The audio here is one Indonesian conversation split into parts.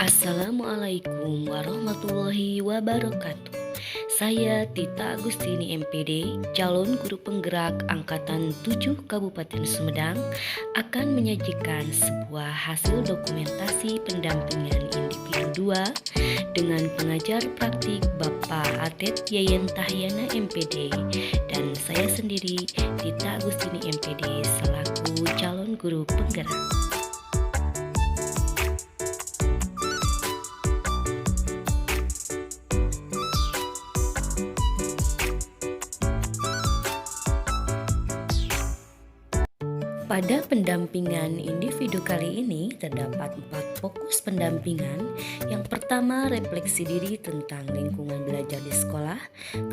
Assalamualaikum warahmatullahi wabarakatuh. Saya Tita Agustini MPD, calon guru penggerak Angkatan 7 Kabupaten Sumedang, akan menyajikan sebuah hasil dokumentasi pendampingan individu 2 dengan pengajar praktik Bapak Atet Yayan Tahyana MPD dan saya sendiri Tita Agustini MPD selaku calon guru penggerak. Pada pendampingan individu kali ini terdapat 4 fokus pendampingan. Yang pertama, refleksi diri tentang lingkungan belajar di sekolah,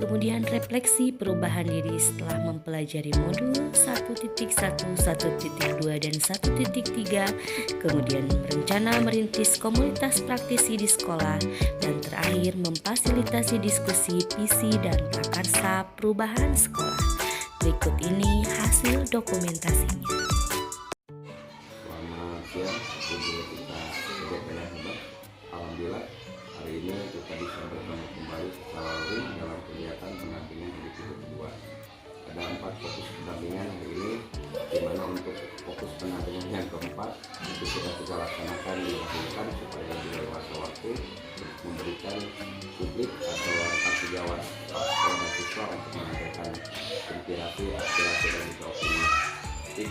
kemudian refleksi perubahan diri setelah mempelajari modul 1.1, 1.2 dan 1.3, kemudian berencana merintis komunitas praktisi di sekolah, dan terakhir memfasilitasi diskusi visi dan prakarsa perubahan sekolah. Berikut ini hasil dokumentasinya. Selamat siang, ibu kita DPR hebat. Alhamdulillah hari ini kita bisa bertemu kembali secara rutin dalam kegiatan pendampingan individu kedua. Ada 4 fokus pendampingan hari ini, di mana untuk fokus pendampingan yang keempat itu sudah kita laksanakan dilakukan supaya lebih leluasa waktu memberikan publik atau rekan sejawat mahasiswa untuk menyampaikan inspirasi, aspirasi dan juga opini. 3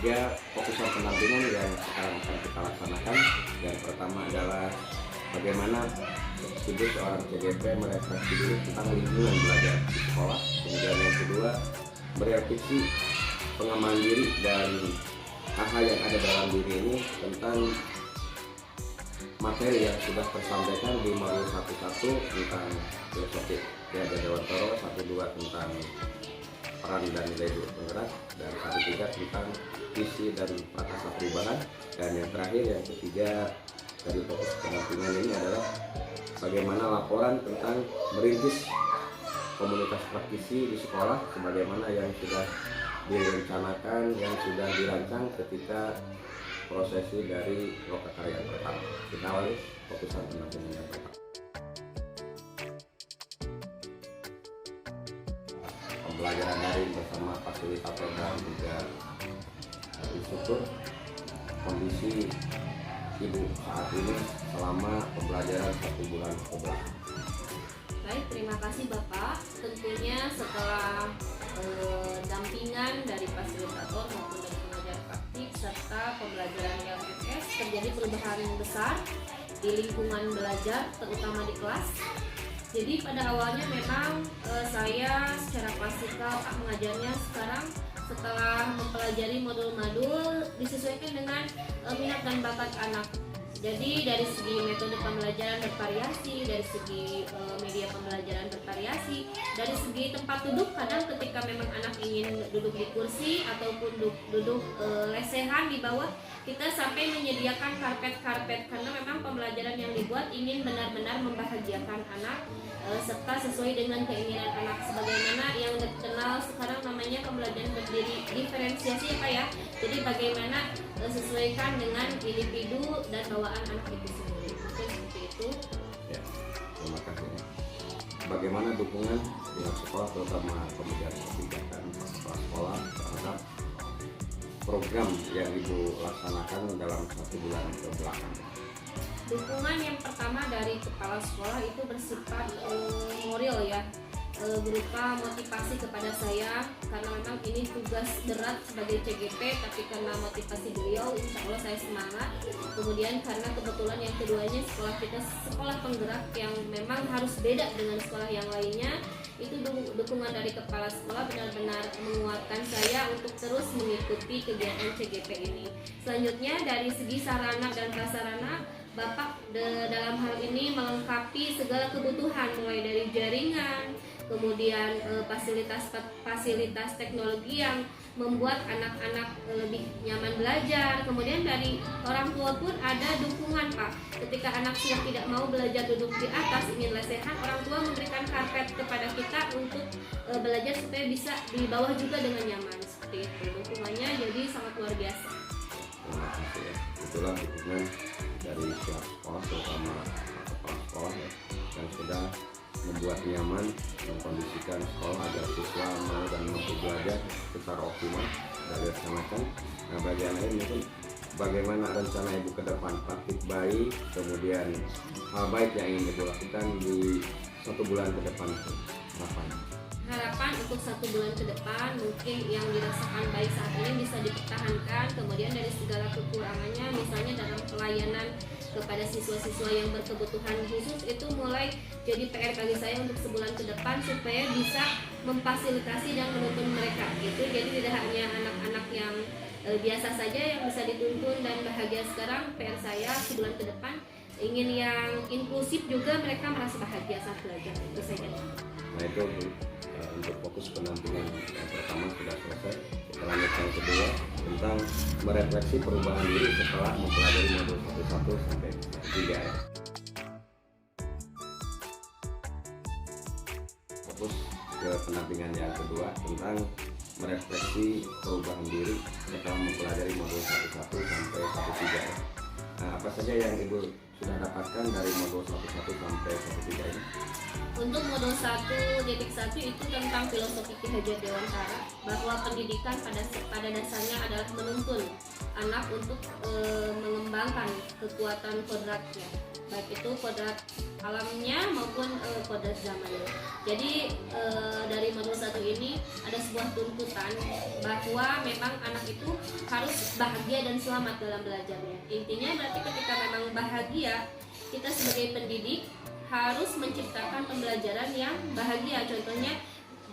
fokusan pendampingan yang sekarang akan kita laksanakan. Yang pertama adalah bagaimana ibu seorang CGP merefleksi diri tentang lingkungan belajar di sekolah. Kemudian yang kedua, merefleksi pengembangan diri dan hal yang ada dalam diri ini tentang materi yang sudah tersampaikan di modul 1.1 tentang filosofi ada Dewantoro, 1.2 tentang peran dan nilai guru penggerak, dan 1.3 tentang visi dan prakarsa perubahan, dan yang terakhir yang ketiga dari fokus pendampingan ini adalah bagaimana laporan tentang merintis komunitas praktisi di sekolah sebagaimana yang sudah direncanakan, yang sudah dirancang ketika prosesi dari lokakarya pertama. Kita awali fokusan pendampingan yang pertama. Pembelajaran daring bersama fasilitator dan juga instruktur. Kondisi ibu saat ini selama pembelajaran 1 bulan ke belakang. Baik, terima kasih Bapak. Tentunya setelah dampingan dari fasilitator maupun dari pengajar praktik serta pembelajaran LMS, terjadi perubahan besar di lingkungan belajar, terutama di kelas. Jadi pada awalnya memang saya secara klasikal mengajarnya sekarang setelah mempelajari modul-modul disesuaikan dengan minat dan bakat anak. Jadi dari segi metode pembelajaran bervariasi, dari segi media pembelajaran bervariasi, dari segi tempat duduk, kadang ketika memang anak ingin duduk di kursi ataupun duduk lesehan di bawah, kita sampai menyediakan karpet-karpet karena memang pembelajaran yang dibuat ingin benar-benar membahagiakan anak serta sesuai dengan keinginan anak, sebagaimana yang dikenal sekarang namanya pembelajaran berdiri diferensiasi ya Pak ya. Jadi bagaimana sesuaikan dengan individu dan bawaan anak itu sendiri. Mungkin seperti itu. Ya, terima kasih. Bagaimana dukungan pihak sekolah terutama kemudian kebijakan kepala sekolah terhadap program yang Ibu laksanakan dalam 1 bulan ke belakang? Dukungan yang pertama dari kepala sekolah itu bersifat moral ya, berupa motivasi kepada saya karena memang ini tugas berat sebagai CGP, tapi karena motivasi beliau insya Allah saya semangat. Kemudian karena kebetulan yang keduanya sekolah kita sekolah penggerak yang memang harus beda dengan sekolah yang lainnya, itu dukungan dari kepala sekolah benar-benar menguatkan saya untuk terus mengikuti kegiatan CGP ini. Selanjutnya dari segi sarana dan prasarana, Bapak dalam hal ini melengkapi segala kebutuhan mulai dari jaringan, kemudian fasilitas teknologi yang membuat anak-anak lebih nyaman belajar. Kemudian dari orang tua pun ada dukungan Pak. Ketika anak sudah tidak mau belajar duduk di atas, ingin lesehan, orang tua memberikan karpet kepada kita untuk belajar supaya bisa di bawah juga dengan nyaman. Seperti itu. Dukungannya jadi sangat luar biasa. Terima kasih ya. Itulah dukungan dari pihak sekolah terutama membuat nyaman, mengkondisikan sekolah agar siswa mau dan mampu belajar secara optimal dan dilaksanakan. Nah, bagian lain mungkin bagaimana rencana Ibu ke depan, praktik baik, kemudian hal baik yang ingin Ibu lakukan di 1 bulan ke depan itu kapan? Harapan untuk 1 bulan ke depan mungkin yang dirasakan baik saat ini bisa dipertahankan, kemudian dari segala kekurangannya misalnya dalam pelayanan kepada siswa-siswa yang berkebutuhan khusus itu mulai jadi PR bagi saya untuk sebulan ke depan supaya bisa memfasilitasi dan menuntun mereka gitu. Jadi tidak hanya anak-anak yang biasa saja yang bisa dituntun dan bahagia sekarang, PR saya sebulan ke depan ingin yang inklusif juga mereka merasa bahagia saat belajar, itu saja. Nah itu untuk fokus pendampingan yang pertama sudah selesai. Kita lanjut yang kedua tentang merefleksi perubahan diri setelah mempelajari modul 1 sampai 3 ya. Fokus ke pendampingan yang kedua tentang merefleksi perubahan diri setelah mempelajari modul 1 sampai 3 ya. Nah, apa saja yang Ibu sudah dapatkan dari modul 1 sampai 3 ini? Untuk modul 1.1 itu tentang filosofi Ki Hajar Dewantara, bahwa pendidikan pada dasarnya adalah menuntun anak untuk mengembangkan kekuatan kodratnya, baik itu kodrat alamnya maupun kodrat zamannya. Jadi dari modul 1 ini ada sebuah tuntutan bahwa memang anak itu harus bahagia dan selamat dalam belajarnya. Intinya berarti ketika memang bahagia, kita sebagai pendidik harus menciptakan pembelajaran yang bahagia. Contohnya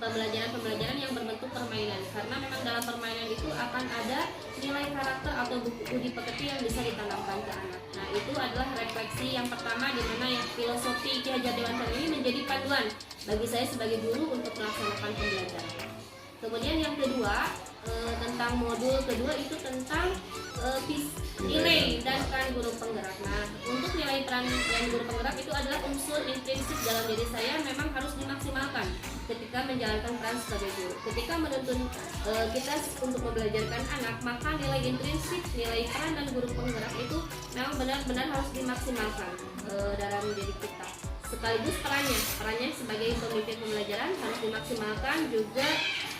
pembelajaran yang berbentuk permainan, karena memang dalam permainan itu akan ada nilai karakter atau budi pekerti yang bisa ditanamkan ke anak. Nah, itu adalah refleksi yang pertama, di mana yang filosofi Ki Hajar Dewantara ini menjadi panduan bagi saya sebagai guru untuk melaksanakan pembelajaran. Kemudian yang kedua, tentang modul kedua itu tentang nilai dan peran guru penggerak. Nah, untuk nilai peran dan guru penggerak itu adalah unsur intrinsik dalam diri saya, memang harus dimaksimalkan ketika menjalankan peran sebagai guru. Ketika menuntun kita untuk membelajarkan anak, maka nilai intrinsik, nilai peran dan guru penggerak itu memang benar-benar harus dimaksimalkan dalam diri kita. Sekaligus perannya sebagai pemimpin pembelajaran harus dimaksimalkan juga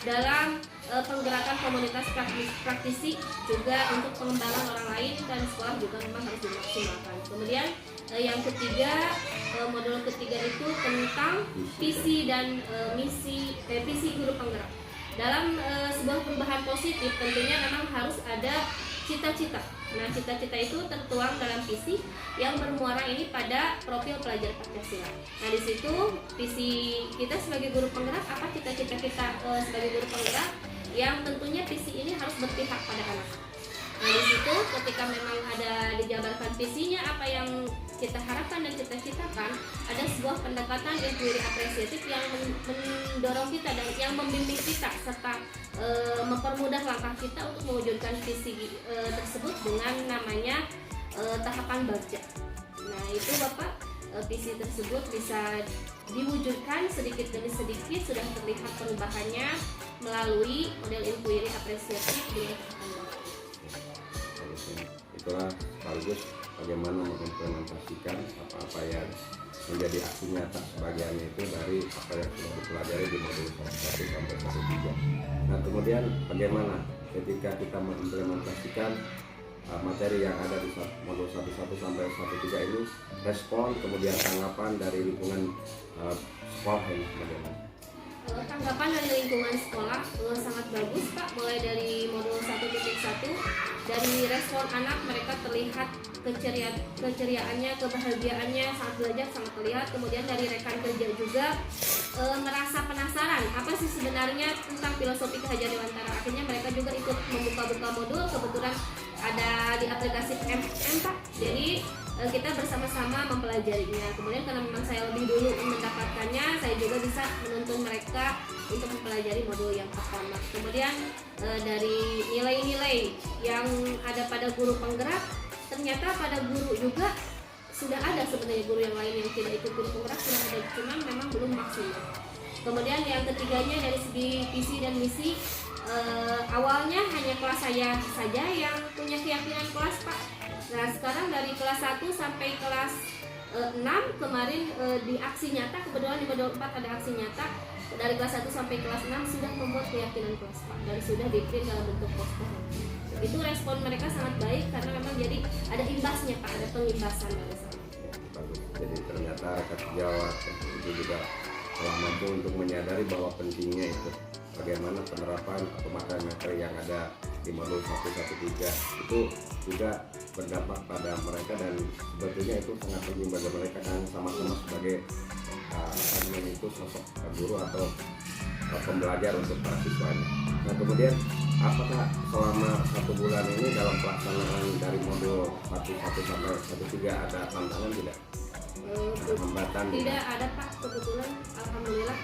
dalam penggerakan komunitas praktisi, juga untuk pengembangan orang lain dan sekolah juga memang harus dimaksimalkan. Kemudian yang ketiga, modul ketiga itu tentang visi dan visi guru penggerak. Dalam sebuah perubahan positif tentunya memang harus ada cita-cita. Nah, cita-cita itu tertuang dalam visi yang bermuara ini pada profil pelajar Pancasila. Nah, di situ visi kita sebagai guru penggerak, apa cita-cita kita sebagai guru penggerak, yang tentunya visi ini harus berpihak pada anak. Nah, di situ ketika memang ada dijabarkan visinya, apa yang kita harapkan dan cita-citakan, ada sebuah pendekatan inquiry apresiatif yang mendorong kita dan yang membimbing kita serta mempermudah langkah kita untuk mewujudkan visi tersebut dengan namanya tahapan bagja. Nah, itu Bapak, visi tersebut bisa diwujudkan sedikit demi sedikit, sudah terlihat perubahannya melalui model inquiry apresiatif dengan tahapan bagja. Itulah sekaligus bagaimana mengimplementasikan apa-apa yang menjadi aksi nyata sebagiannya itu dari apa yang sudah dipelajari di modul 1 sampai 3. Nah, kemudian bagaimana ketika kita mengimplementasikan materi yang ada di modul 1 sampai 3 ini, respon kemudian tanggapan dari lingkungan sekolah ini bagaimana? Tanggapan dari lingkungan sekolah sangat bagus Pak, mulai dari modul 1.1 dari respon anak, mereka terlihat keceriaannya, kebahagiaannya saat belajar sangat terlihat. Kemudian dari rekan kerja juga merasa penasaran apa sih sebenarnya tentang filosofi Ki Hajar Dewantara. Akhirnya mereka juga ikut membuka-buka modul, kebetulan ada di aplikasi PMM Pak, jadi kita bersama-sama mempelajarinya. Kemudian karena memang saya lebih dulu mendapatkannya, saya juga bisa menuntun mereka untuk mempelajari modul yang pertama. Kemudian dari nilai-nilai yang ada pada guru penggerak, ternyata pada guru juga sudah ada sebenarnya guru yang lain yang tidak ikut guru penggerak, sudah ada, cuman memang belum maksimal. Kemudian yang ketiganya dari segi visi dan misi, awalnya hanya kelas saya saja yang punya keyakinan kelas Pak. Nah, sekarang dari kelas 1 sampai kelas 6 6 kemarin di aksi nyata, kebetulan di modul 4 ada aksi nyata dari kelas 1 sampai kelas 6 sudah membuat keyakinan kelas Pak dan sudah di-print dalam bentuk poster. Itu respon mereka sangat baik karena memang jadi ada imbasnya Pak, ada pengimbasan dari sana. Bagus. Jadi ternyata rekan sejawat itu juga telah mampu untuk menyadari bahwa pentingnya itu bagaimana penerapan atau materi yang ada di modul 113 itu juga berdampak pada mereka dan sebetulnya itu sangat penting bagi mereka dan sama-sama sebagai itu sosok guru atau pembelajar untuk para siswanya. Nah kemudian apakah selama 1 bulan ini dalam pelaksanaan dari modul 11 sampai 13 ada tantangan tidak? Ada hambatan? Tidak ada Pak, kebetulan alhamdulillah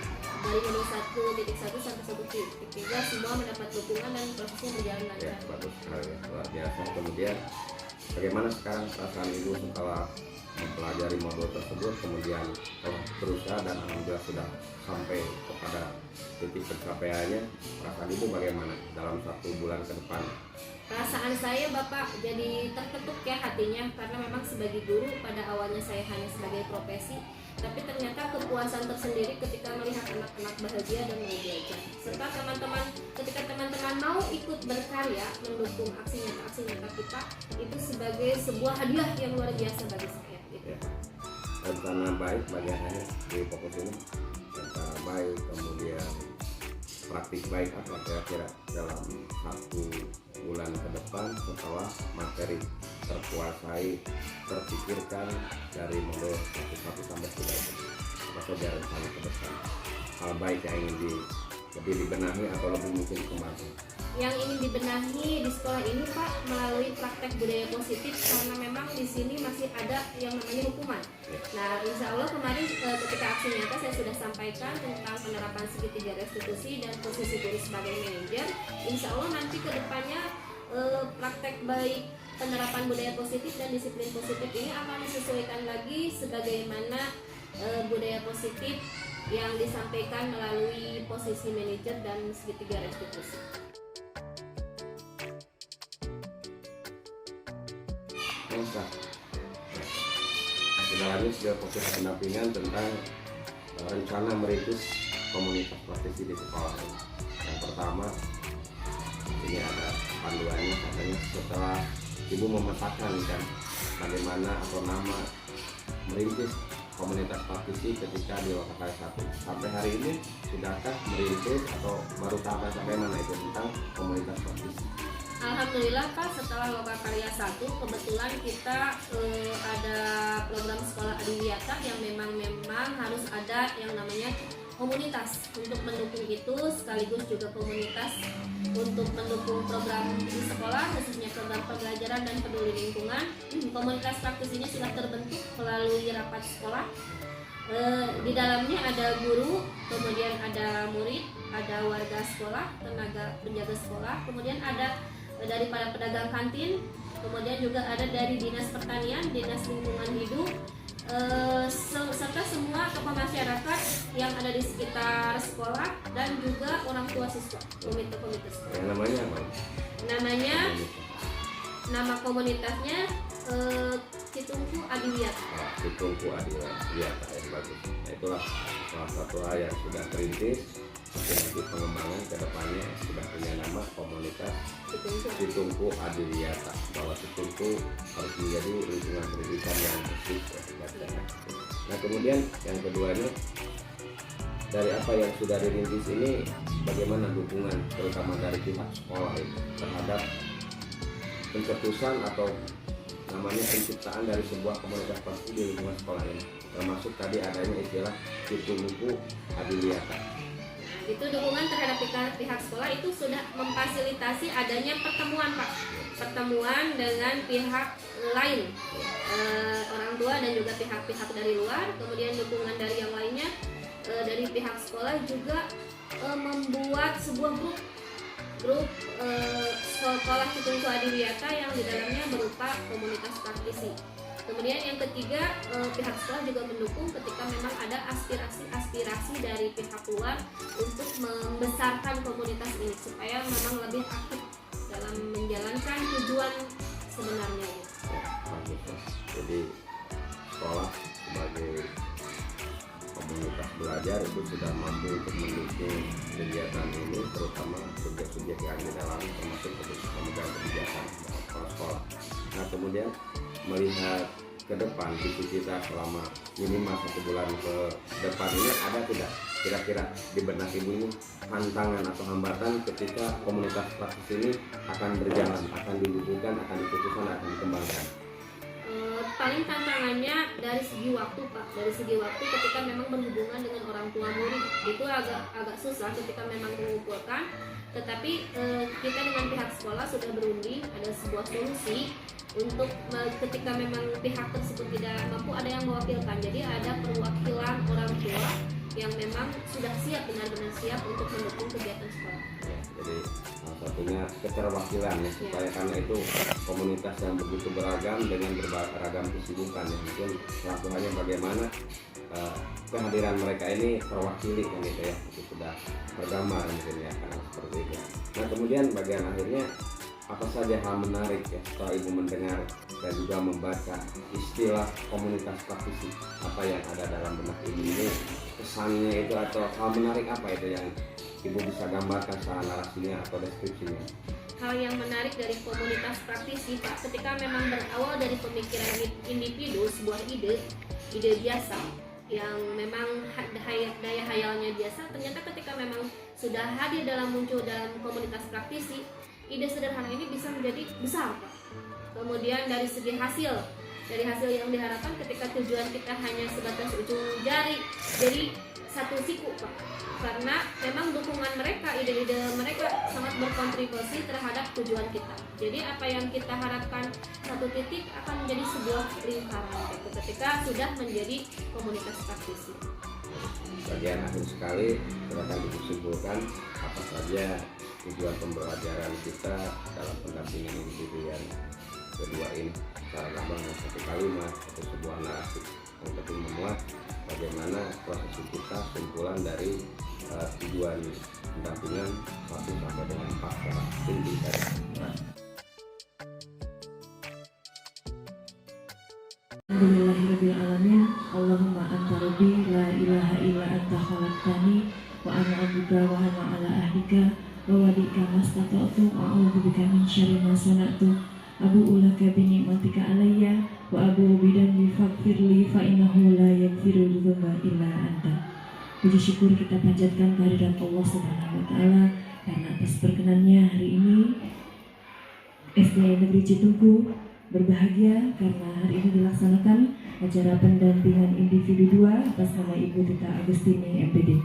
dari modul 1.1 sampai 1.3 semua mendapat dukungan dan prosesnya berjalan lancar. Ya, bagus sekali, luar biasa. Kemudian bagaimana sekarang perasaan Ibu setelah mempelajari modul tersebut, kemudian telah berusaha dan alhamdulillah sudah sampai kepada titik pencapaiannya, perasaan Ibu bagaimana dalam 1 bulan ke depan? Perasaan saya Bapak jadi terketuk ya hatinya karena memang sebagai guru pada awalnya saya hanya sebagai profesi, tapi ternyata kepuasan tersendiri ketika melihat anak-anak bahagia dan mau belajar serta teman-teman, ketika teman-teman mau ikut berkarya mendukung aksi nyata kita, itu sebagai sebuah hadiah yang luar biasa bagi saya gitu. Ya. Rencana baik bagiannya di fokus ini, rencana baik, kemudian praktik baik apa kira-kira dalam 1 bulan ke depan setelah materi terkuasai, terpikirkan dari modul 1 sampai 3 apa saja rencana ke depan, hal baik yang ingin lebih dibenahi atau lebih mungkin dikembangkan? Yang ingin dibenahi di sekolah ini Pak melalui praktek budaya positif karena memang di sini masih ada yang namanya hukuman. Nah insya Allah kemarin ketika aksi nyata saya sudah sampaikan tentang penerapan segitiga restitusi dan posisi guru sebagai manajer. Insya Allah nanti kedepannya praktek baik penerapan budaya positif dan disiplin positif ini akan disesuaikan lagi sebagaimana budaya positif yang disampaikan melalui posisi manajer dan segitiga restitusi. Nah, sudah lanjut ke fokus pendampingan tentang rencana merintis komunitas praktisi di sekolah ini. Yang pertama, ini ada panduannya katanya setelah Ibu memetakan kan bagaimana atau nama merintis komunitas praktisi ketika di Lokakarya 1. Sampai hari ini sudahkah merintis atau baru sampai mana itu tentang komunitas praktisi? Alhamdulillah Pak, setelah Lokakarya 1 kebetulan kita ada program sekolah adiwiyata yang memang harus ada yang namanya komunitas untuk mendukung itu, sekaligus juga komunitas untuk mendukung program di sekolah khususnya program pembelajaran dan peduli lingkungan. Komunitas praktis ini sudah terbentuk melalui rapat sekolah. Di dalamnya ada guru, kemudian ada murid, ada warga sekolah, tenaga penjaga sekolah, kemudian ada daripada pedagang kantin, kemudian juga ada dari dinas pertanian, dinas lingkungan hidup, serta semua tokoh masyarakat yang ada di sekitar sekolah dan juga orang tua siswa, komite-komite sekolah. Namanya apa? Nama komunitasnya Citungku Adiwiyata. Citungku Adiwiyata, yang bagus. Nah, itulah salah satu hal yang sudah terintis. Nanti pengembangan ke depannya sudah punya nama komunitas Citungku Adiwiyata, bahwa Citungku harus menjadi lingkungan pendidikan yang bersih ya. Nah kemudian yang keduanya, dari apa yang sudah dirintis ini bagaimana dukungan terutama dari pihak sekolah ini terhadap pencetusan atau namanya penciptaan dari sebuah komunitas praktisi di lingkungan sekolah ini, termasuk tadi adanya istilah Citungku Adiwiyata. Itu dukungan terhadap pihak sekolah itu sudah memfasilitasi adanya pertemuan Pak, pertemuan dengan pihak lain, orang tua dan juga pihak-pihak dari luar, kemudian dukungan dari yang lainnya dari pihak sekolah juga membuat sebuah grup sekolah Citungku Adiwiyata yang di dalamnya berupa komunitas praktisi. Kemudian yang ketiga, pihak sekolah juga mendukung ketika memang ada aspirasi dari pihak luar untuk membesarkan komunitas ini supaya memang lebih aktif dalam menjalankan tujuan sebenarnya. Ya, bagus. Jadi sekolah sebagai komunitas belajar itu sudah mampu untuk mendukung kegiatan ini, terutama subjek-subjek yang di dalam termasuk pemegang kebijakan kepala sekolah. Nah, kemudian melihat ke depan visi kita selama minimal 1 bulan ke depan ini, ada tidak kira-kira di benak ibu ini tantangan atau hambatan ketika komunitas praktis ini akan berjalan, akan dibukukan, akan diputuskan, akan dikembangkan? Paling tantangannya dari segi waktu, Pak. Dari segi waktu ketika memang berhubungan dengan orang tua murid itu agak susah ketika memang mengumpulkan. Tetapi kita dengan pihak sekolah sudah berunding ada sebuah solusi untuk ketika memang pihak tersebut tidak mampu, ada yang mewakilkan. Jadi ada perwakilan orang tua yang memang sudah siap, benar-benar siap untuk mendukung kegiatan sekolah. Ya, jadi salah satunya keterwakilan ya, supaya karena itu komunitas yang begitu beragam dengan beragam kesibukan ya, mungkin selalunya bagaimana kehadiran mereka ini terwakili kan gitu ya, itu sudah tergambar mungkin ya, karena seperti itu. Nah, kemudian bagian akhirnya apa saja hal menarik ya setelah ibu mendengar dan juga membaca istilah komunitas praktisi, apa yang ada dalam benak ibu ini, kesannya itu atau hal menarik apa itu yang ibu bisa gambarkan secara narasinya atau deskripsinya? Hal yang menarik dari komunitas praktisi, Pak, ketika memang berawal dari pemikiran individu, sebuah ide biasa yang memang daya hayalnya biasa, ternyata ketika memang sudah hadir muncul dalam komunitas praktisi, ide sederhana ini bisa menjadi besar, Pak. Kemudian dari segi hasil yang diharapkan, ketika tujuan kita hanya sebatas ujung jari, jadi satu siku, Pak. Karena memang dukungan mereka, ide-ide mereka sangat berkontribusi terhadap tujuan kita. Jadi apa yang kita harapkan satu titik akan menjadi sebuah lingkaran gitu, ketika sudah menjadi komunitas praktisi. Bagian akhir sekali silakan disimpulkan apa saja tujuan pembelajaran kita dalam pendampingan individu yang kedua ini, secara gamblang satu kalimat atau sebuah narasi yang penting memuat bagaimana proses kita, kumpulan dari tujuan pendampingan 1 sampai dengan 4 secara tinggi tadi. Alhamdulillahirabbil alamin. Allahumma anta rabbi la ilaha illa anta khalaqtani wa ana abduka wa ana ala ahdika wa wadika mastata'tu wa a'udzubika min syarri ma sana'tu abu'u laka bi ni'matika alayya wa abu'u bidzambi faghfirli fa innahu la yaghfiru dzunba illa anta. Puji syukur kita panjatkan kehadirat Allah Subhanahu wa taala karena atas perkenannya hari ini SD Negeri Citungku berbahagia karena hari ini dilaksanakan acara pendampingan individu 2 atas nama Ibu Tita Agustini MPD.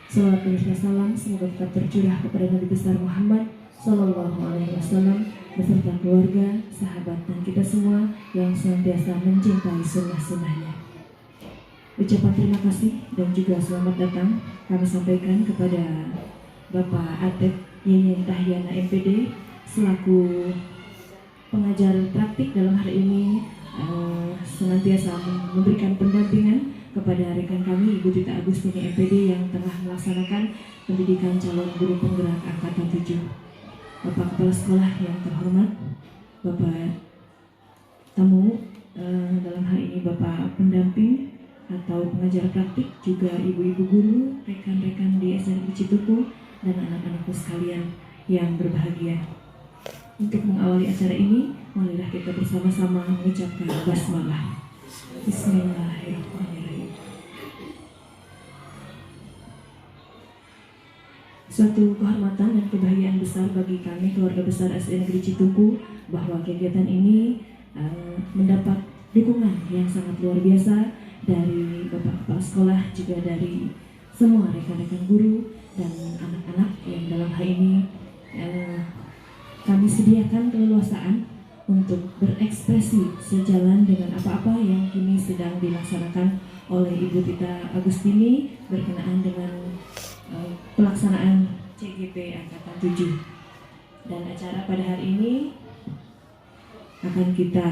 Salawat dan salam semoga tetap tercurah kepada Nabi besar Muhammad Sallallahu Alaihi Wasallam beserta keluarga, sahabat dan kita semua yang senantiasa mencintai sunnah-sunnahnya. Ucapan terima kasih dan juga selamat datang kami sampaikan kepada Bapak Atep Yenyen Tahyana MPD selaku pengajar praktik dalam hari ini, senantiasa memberikan pendampingan kepada rekan kami Ibu Tita Agustini MPD yang telah melaksanakan pendidikan calon guru penggerak angkatan 7. Bapak Kepala Sekolah yang terhormat, Bapak tamu, dalam hal ini Bapak pendamping atau pengajar praktik, juga ibu-ibu guru, rekan-rekan di SNK Cituku, dan anak-anakku sekalian yang berbahagia. Untuk mengawali acara ini, marilah kita bersama-sama mengucapkan basmalah. Bismillahirrahmanirrahim. Suatu kehormatan dan kebahagiaan besar bagi kami keluarga besar SD Negeri Cituku bahwa kegiatan ini mendapat dukungan yang sangat luar biasa dari Bapak Kepala Sekolah, juga dari semua rekan-rekan guru dan anak-anak yang dalam hal ini kami sediakan keleluasaan untuk berekspresi sejalan dengan apa-apa yang kini sedang dilaksanakan oleh Ibu Tita Agustini berkenaan dengan pelaksanaan CGP Angkatan 7. Dan acara pada hari ini akan kita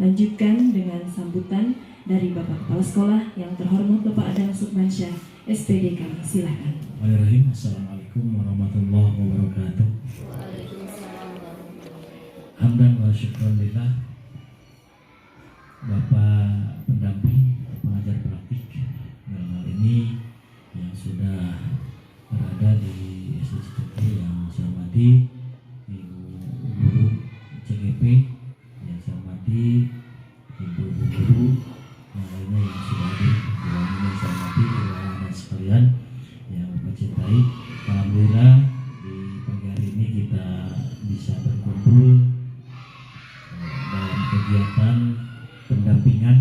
lanjutkan dengan sambutan dari Bapak Kepala Sekolah yang terhormat Bapak Adam Sukmansyah SPD kami. Silakan. Bismillahirrahmanirrahim. Assalamualaikum warahmatullahi wabarakatuh. Hamdan wa syukran lillah. Bapak pendamping, pengajar yang sudah hadir di ruang ini saya hormati, anak sekalian yang Bapak cintai. Alhamdulillah di pagi hari ini kita bisa berkumpul dalam kegiatan pendampingan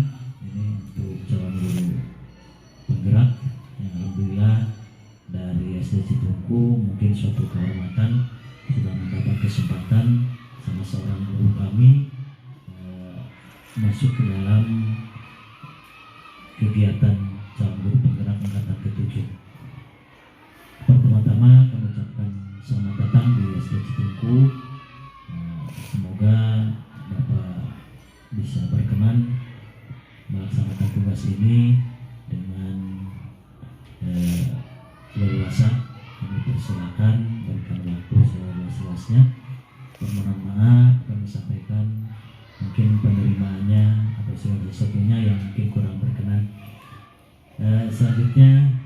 ini untuk calon guru penggerak yang alhamdulillah dari SD Citungku mungkin suatu kehormatan sudah mendapat kesempatan sama seorang guru kami masuk ke dalam kegiatan calon guru penggerak angkatan ke-7. Pertama-tama kami ucapkan selamat datang di SD Citungku. Semoga Bapak bisa berkenan melaksanakan tugas ini dengan leluasa. Kami persilakan berikan waktu seluas-luasnya. Permohonan maaf kami sampaikan mungkin penerimaannya atau segala sesuatunya yang mungkin kurang berkenan. Selanjutnya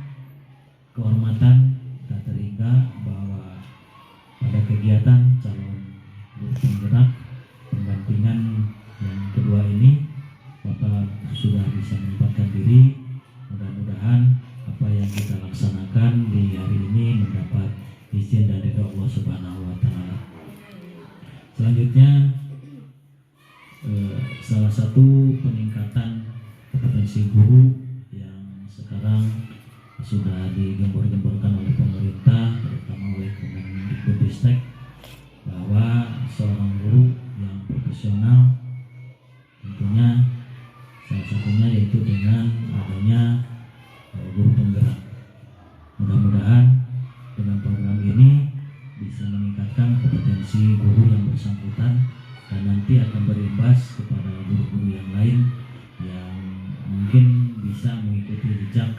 kehormatan tak terhingga bahwa pada kegiatan calon guru penggerak pendampingan yang kedua ini Bapak sudah bisa menyempatkan diri. Mudah-mudahan apa yang kita laksanakan di hari ini mendapat izin dari Allah Subhanahu wa Ta'ala. Selanjutnya salah satu peningkatan kompetensi guru yang sekarang sudah digembor-gemborkan oleh pemerintah, terutama oleh Kemendikbudristek, bahwa seorang guru yang profesional tentunya salah satunya yaitu dengan adanya guru penggerak. Mudah-mudahan dengan program ini bisa meningkatkan kompetensi guru yang bersangkutan dan nanti akan berimbas kepada guru-guru yang lain yang mungkin bisa mengikuti jejak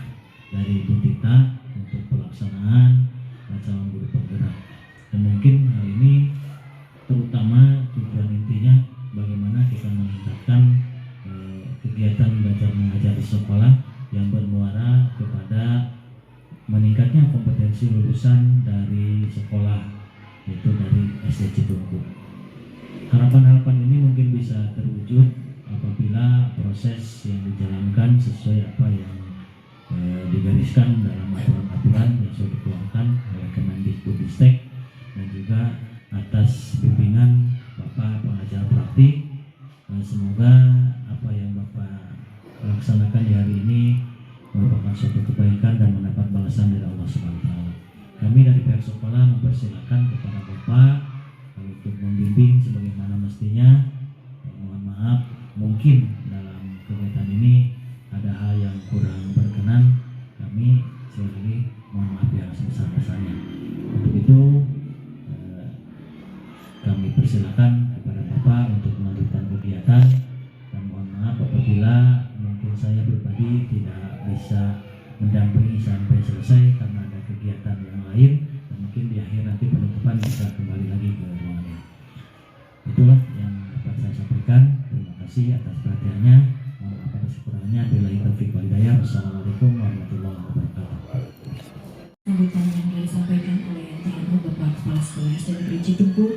dari Ibu Tita untuk pelaksanaan calon guru penggerak. Dan mungkin hal ini terutama tujuan intinya bagaimana kita meningkatkan kegiatan belajar mengajar di sekolah yang bermuara kepada meningkatnya kompetensi lulusan dari sekolah, yaitu dari SD Citungku. Harapan-harapan ini mungkin bisa terwujud apabila proses yang dijalankan sesuai apa yang digariskan dalam aturan-aturan yang sudah dikeluarkan oleh Kemendikbudristek dan juga atas bimbingan Bapak pengajar praktik. Semoga apa yang Bapak laksanakan di hari ini merupakan suatu kebaikan dan mendapat balasan dari Allah Subhanahu wa Ta'ala. Kami dari pihak sekolah mempersilakan kepada Bapak untuk membimbing sebagaimana mestinya. Mohon maaf mungkin dalam kegiatan ini ada hal yang kurang berkenan. Kami sekali lagi mohon maaf yang sebesar-besarnya. Untuk itu kami persilakan kepada Bapak untuk melanjutkan kegiatan, dan mohon maaf apabila mungkin saya pribadi tidak bisa mendampingi sampai selesai karena ada kegiatan yang lain, dan mungkin di akhir nanti penutupan bisa kembali lagi ke ruangan. Itulah yang dapat saya sampaikan. Terima kasih atas perhatiannya. Mohon maaf atas kekurangannya. Billahi taufiq wal hidayah. Wassalamualaikum warahmatullahi wabarakatuh. Sambutan yang disampaikan oleh Yang Terhormat Bapak Kepala Sekolah SD Negeri Citungku,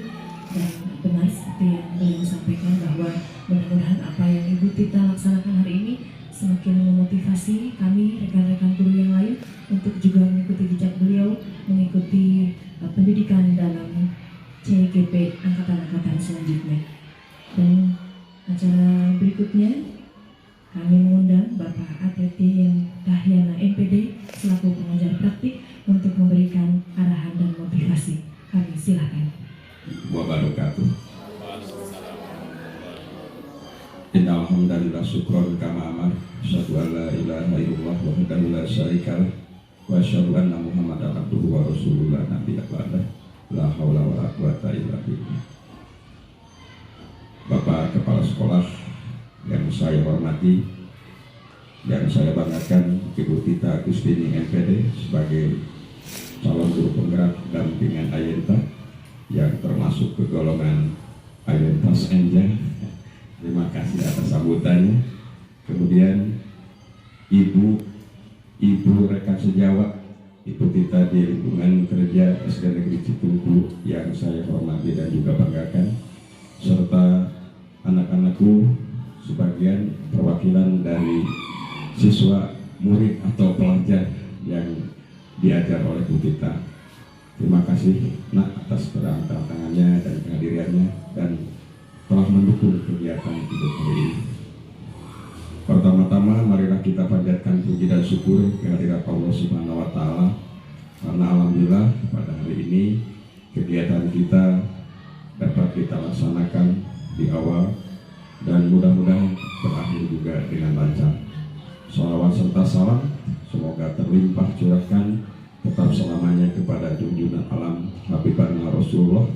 dan benar seperti yang beliau sampaikan bahwa mudah-mudahan apa yang Ibu Tita laksanakan hari ini semakin memotivasi kami rekan-rekan guru yang lain untuk juga mengikuti jejak beliau, mengikuti pendidikan dalam CGP angkatan-angkatan selanjutnya. Dan acara berikutnya kami mengundang Bapak Ateti Dahyana MPD selaku pengajar praktik untuk memberikan arahan dan motivasi. Kami silakan. Wabarakatuh. Innal hamdalillah syukran kama amar. Asyhadu an la ilaha illallah wahdahu la syarikalah wa asyhadu anna Muhammadan abduhu wa rasulullah nabiyya ba'da. La haula wa la quwata illa billah. Bapak Kepala Sekolah yang saya hormati, yang saya banggakan, Ibu Tita Agustini MPD sebagai calon guru penggerak dampingan Ayenta yang termasuk ke golongan Ayentas Enjang. Terima kasih atas sambutannya. Kemudian Ibu rekan sejawat Ibu Tita di lingkungan kerja SD Negeri Citungku yang saya hormati dan juga banggakan, serta anak-anakku sebagian perwakilan dari siswa, murid atau pelajar yang diajar oleh Bu Tita. Terima kasih Nak atas tangannya dan kehadirannya dan telah mendukung kegiatan hidup hari ini. Pertama-tama marilah kita panjatkan puji dan syukur kehadirat Allah Subhanahu wa Ta'ala, karena alhamdulillah pada hari ini kegiatan kita dapat kita laksanakan di awal dan mudah-mudahan berakhir juga dengan lancar. Shalawat serta salam semoga terlimpah curahkan tetap selamanya kepada junjungan alam Habibana Rasulullah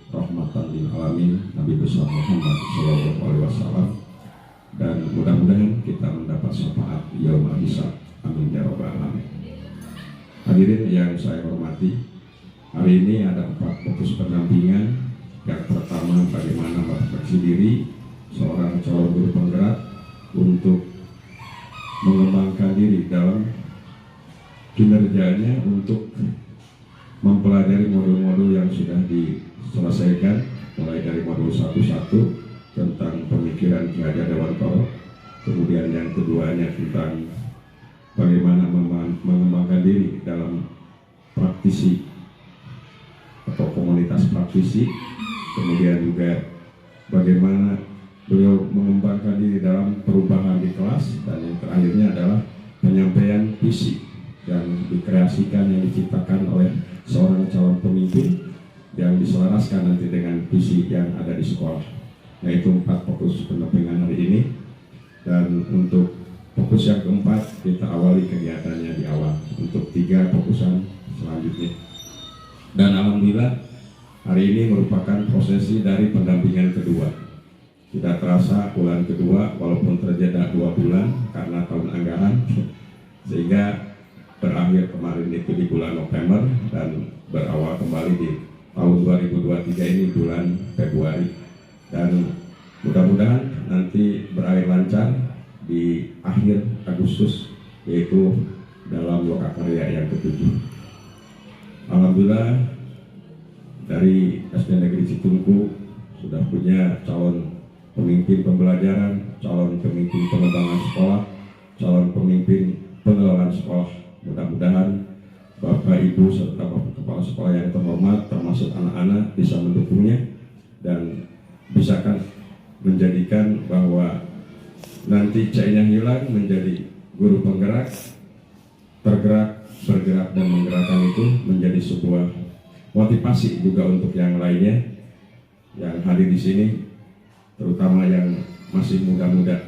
rahmatan lil alamin Nabi besar Muhammad sallallahu alaihi wasallam, dan mudah-mudahan kita mendapat syafaat yaumul hisab. Amin ya rabbal alamin. Hadirin yang saya hormati, hari ini ada 4 fokus pendampingan. Yang pertama, bagaimana memperbaiki diri seorang calon guru penggerak untuk mengembangkan diri dalam kinerjanya untuk mempelajari modul-modul yang sudah diselesaikan, mulai dari modul 1.1 tentang pemikiran Ki Hajar Dewantara, kemudian yang keduanya tentang bagaimana mengembangkan diri dalam praktisi atau komunitas praktisi, kemudian juga bagaimana beliau mengembangkan diri dalam perubahan di kelas, dan yang terakhirnya adalah penyampaian visi yang dikreasikan, yang diciptakan oleh seorang calon pemimpin yang diselaraskan nanti dengan visi yang ada di sekolah. Yaitu 4 fokus pendampingan hari ini, dan untuk fokus yang keempat kita awali kegiatannya di awal untuk 3 fokusan selanjutnya. Dan alhamdulillah hari ini merupakan prosesi dari pendampingan kedua. Tidak terasa bulan kedua walaupun terjeda 2 bulan karena tahun anggaran, sehingga berakhir kemarin itu di bulan November dan berawal kembali di tahun 2023 ini bulan Februari, dan mudah-mudahan nanti berakhir lancar di akhir Agustus, yaitu dalam lokakarya yang ke-7. Alhamdulillah dari SD Negeri Citungku sudah punya calon pemimpin pembelajaran, calon pemimpin pengembangan sekolah, calon pemimpin pengelolaan sekolah. Mudah-mudahan Bapak Ibu serta Bapak Kepala Sekolah yang terhormat termasuk anak-anak bisa mendukungnya dan bisakan menjadikan bahwa nanti C-nya hilang menjadi guru penggerak, tergerak, bergerak dan menggerakkan itu menjadi sebuah motivasi juga untuk yang lainnya yang hadir di sini, terutama yang masih muda-muda,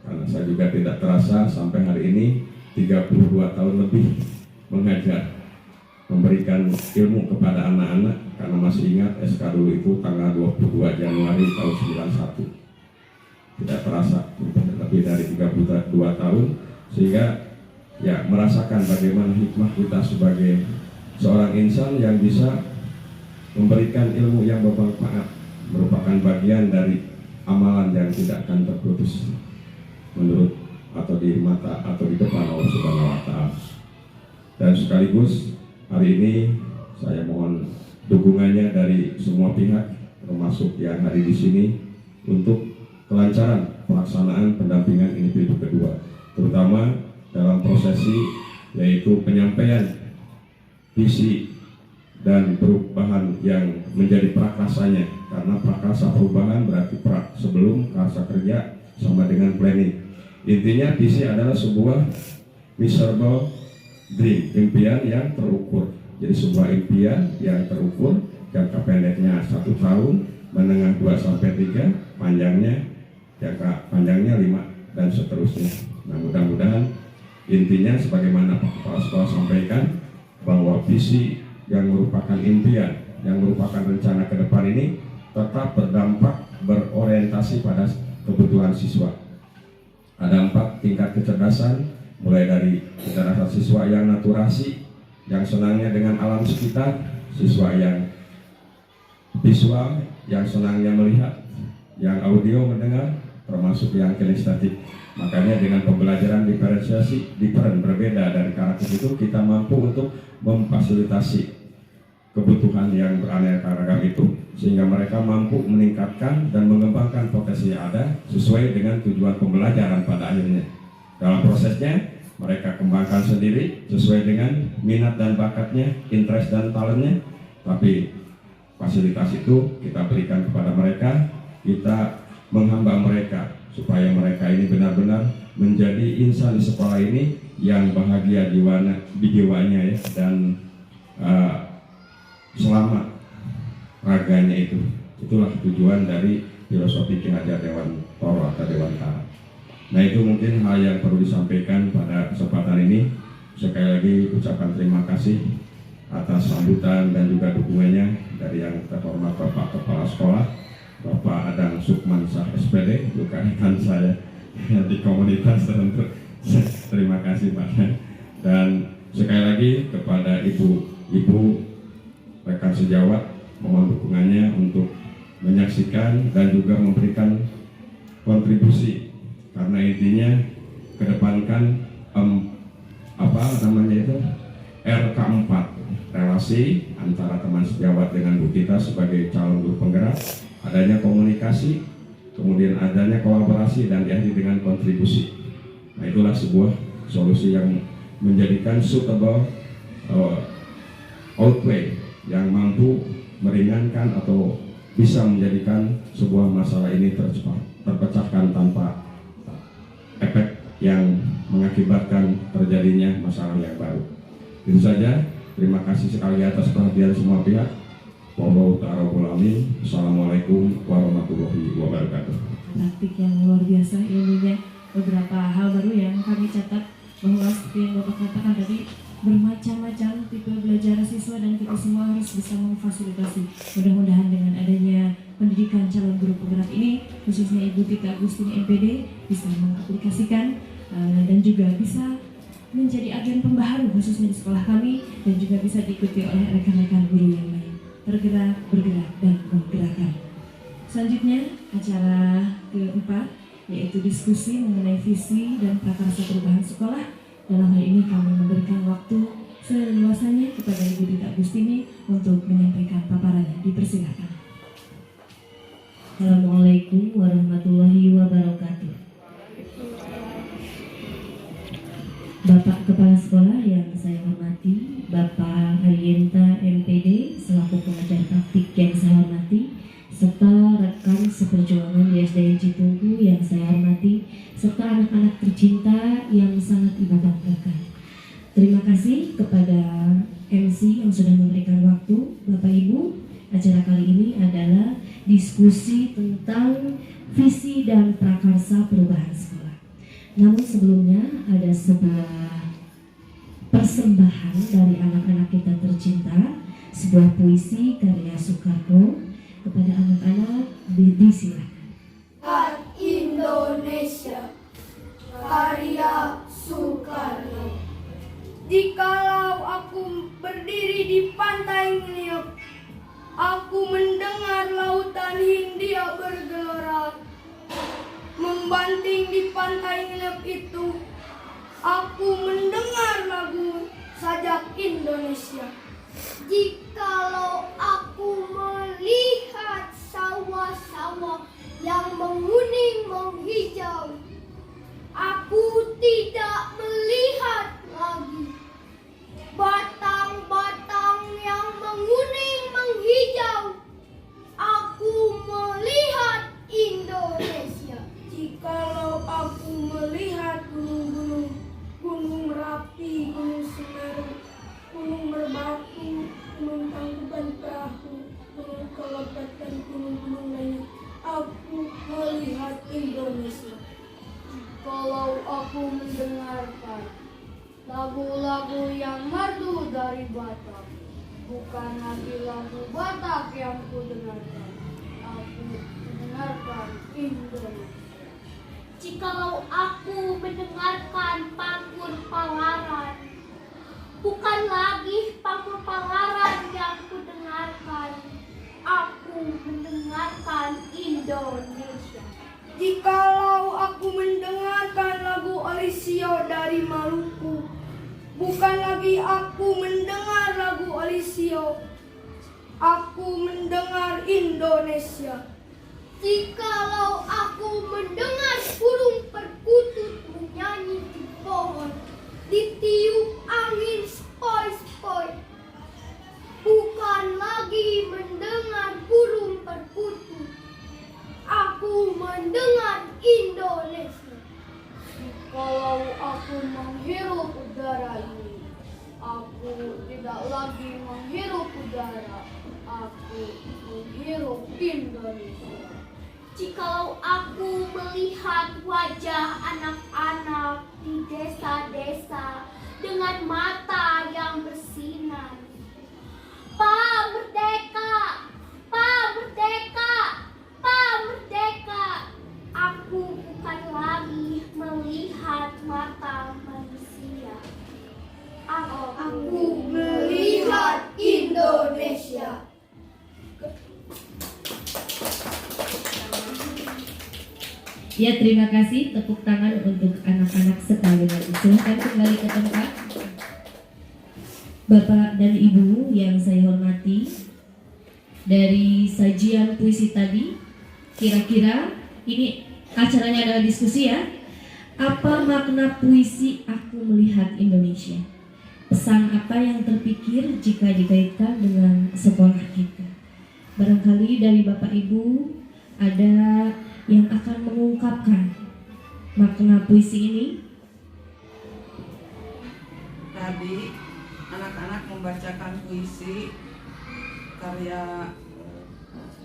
karena saya juga tidak terasa sampai hari ini 32 tahun lebih mengajar, memberikan ilmu kepada anak-anak, karena masih ingat SK dulu itu tanggal 22 Januari tahun 91. Tidak terasa lebih dari 32 tahun, sehingga ya merasakan bagaimana hikmah kita sebagai seorang insan yang bisa memberikan ilmu yang bermanfaat, merupakan bagian dari amalan yang tidak akan terputus menurut atau di mata atau di depan Allah Subhanahu wa Ta'ala. Dan sekaligus hari ini saya mohon dukungannya dari semua pihak termasuk yang hadir di sini untuk kelancaran pelaksanaan pendampingan individu kedua, terutama dalam prosesi yaitu penyampaian visi dan perubahan yang menjadi prakasanya, karena prakarsa perubahan berarti sebelum karsa kerja sama dengan planning. Intinya visi adalah sebuah miserable dream, impian yang terukur. Jadi sebuah impian yang terukur, jangka pendeknya 1 tahun, menengah 2-3, jangka panjangnya 5 dan seterusnya. Nah, mudah-mudahan intinya sebagaimana Pak Kepala Sekolah sampaikan, bahwa visi yang merupakan impian, yang merupakan rencana ke depan ini tetap berdampak, berorientasi pada kebutuhan siswa. Ada 4 tingkat kecerdasan, mulai dari kecerdasan siswa yang naturasi, yang senangnya dengan alam sekitar, siswa yang visual, yang senangnya melihat, yang audio mendengar, termasuk yang kinestetik. Makanya dengan pembelajaran diferensiasi, berbeda dari karakter itu, kita mampu untuk memfasilitasi kebutuhan yang beraneka ragam itu, sehingga mereka mampu meningkatkan dan mengembangkan potensi yang ada sesuai dengan tujuan pembelajaran pada akhirnya. Dalam prosesnya, mereka kembangkan sendiri sesuai dengan minat dan bakatnya, interest dan talentnya. Tapi fasilitas itu kita berikan kepada mereka, kita menghamba mereka supaya mereka ini benar-benar menjadi insan di sekolah ini yang bahagia di jiwanya ya, dan selamat raganya itu. Itulah tujuan dari filosofi Ki Hajar Dewantoro atau Dewantara. Nah, itu mungkin hal yang perlu disampaikan pada kesempatan ini. Sekali lagi ucapkan terima kasih atas sambutan dan juga dukungannya dari yang terhormat Bapak Kepala Sekolah, Bapak Adang Sukmansyah SPD, juga rekan saya di komunitas tentu. Terima kasih Pak. Dan sekali lagi kepada ibu-ibu rekan sejawat, mohon dukungannya untuk menyaksikan dan juga memberikan kontribusi, karena intinya kedepankan RK4, relasi antara teman sejawat dengan Bu Tita sebagai calon guru penggerak, adanya komunikasi, kemudian adanya kolaborasi dan diakhiri dengan kontribusi. Nah, itulah sebuah solusi yang menjadikan suitable outweigh yang mampu meringankan atau bisa menjadikan sebuah masalah ini terpecahkan tanpa efek yang mengakibatkan terjadinya masalah yang baru. Itu saja. Terima kasih sekali atas perhatian semua pihak. Wallahu ta'ala a'lam. Assalamualaikum warahmatullahi wabarakatuh. Praktik yang luar biasa ilmunya, beberapa hal baru yang kami catat bahwa seperti yang Bapak katakan tadi, bermacam-macam tipe belajar siswa dan kita semua harus bisa memfasilitasi. Mudah-mudahan dengan adanya pendidikan calon guru penggerak ini, khususnya Ibu Tita Agustini MPD, bisa mengaplikasikan dan juga bisa menjadi agen pembaharu khususnya di sekolah kami, dan juga bisa diikuti oleh rekan-rekan guru yang lain. Tergerak, bergerak, dan menggerakkan. Selanjutnya, acara keempat, yaitu diskusi mengenai visi dan prakarsa perubahan sekolah. Dalam hal ini kami memberikan waktu seluasnya kepada Ibu Tita Agustini untuk menyampaikan paparannya. Dipersilakan. Assalamualaikum warahmatullahi wabarakatuh. Bapak Kepala Sekolah yang saya hormati, Bapak Haryenta MPD selaku pengajar praktik yang saya hormati, serta rekan seperjuangan di SDN Citungku yang saya hormati, serta anak-anak tercinta yang sangat ibu banggakan. Terima kasih kepada MC yang sudah memberikan waktu. Bapak Ibu, acara kali ini adalah diskusi tentang visi dan prakarsa perubahan sekolah. Namun sebelumnya ada sebuah persembahan dari anak-anak kita tercinta, sebuah puisi karya Soekarno kepada anak-anak. Disilakan. Indonesia, karya Soekarno. Jikalau aku berdiri di pantai Ngeliat, aku mendengar lautan Hindia bergelora. Membanting di pantai Ngeliat itu, aku mendengar lagu sajak Indonesia. Jikalau aku melihat sawah-sawah yang menguning menghijau, aku tidak melihat lagi batang-batang yang menguning menghijau. Aku melihat Indonesia. Jikalau aku melihat gunung-gunung, Gunung Merapi, Gunung Semeru, Gunung Merbabu, Gunung Tangkuban Perahu, Gunung Kelebet, dan gunung-gunung lainnya, aku melihat Indonesia. Kalau aku mendengarkan lagu-lagu yang merdu dari Batak, bukan lagi lagu Batak yang kudengarkan, aku mendengarkan Indonesia. Jikalau aku mendengarkan pangkur Palaran, bukan lagi pangkur Palaran yang kudengarkan, aku mendengarkan Indonesia. Jikalau aku mendengarkan lagu Alisio dari Maluku, bukan lagi aku mendengar lagu Alisio, aku mendengar Indonesia. Jikalau aku mendengar burung perkutut menyanyi, bernyanyi di pohon, ditiup angin spoi-spoi. Bukan lagi mendengar burung perkutut, aku mendengar Indonesia. Kalau aku menghirup udara ini, aku tidak lagi menghirup udara, aku menghirup Indonesia. Jikalau aku melihat wajah anak-anak di desa-desa dengan mata yang bersinar, Pak Merdeka, Pak Merdeka, Pak Merdeka, aku bukan lagi melihat mata manusia. Aku melihat Indonesia. Ya, terima kasih. Tepuk tangan untuk anak-anak sekalian. Silakan kembali ke tempat. Bapak dan Ibu yang saya hormati, dari sajian puisi tadi, kira-kira ini acaranya adalah diskusi ya. Apa makna puisi Aku Melihat Indonesia? Pesan apa yang terpikir jika dikaitkan dengan sekolah kita? Barangkali dari Bapak Ibu ada yang akan mengungkapkan makna puisi ini. Tadi anak-anak membacakan puisi karya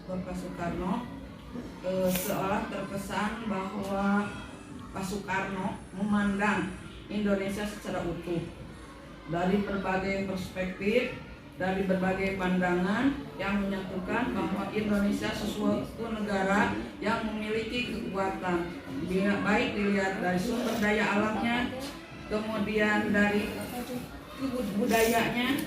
Bapak Soekarno, seolah terkesan bahwa Pak Soekarno memandang Indonesia secara utuh dari berbagai perspektif, dari berbagai pandangan yang menyatukan bahwa Indonesia sesuatu negara yang memiliki kekuatan, baik dilihat dari sumber daya alamnya, kemudian dari budayanya,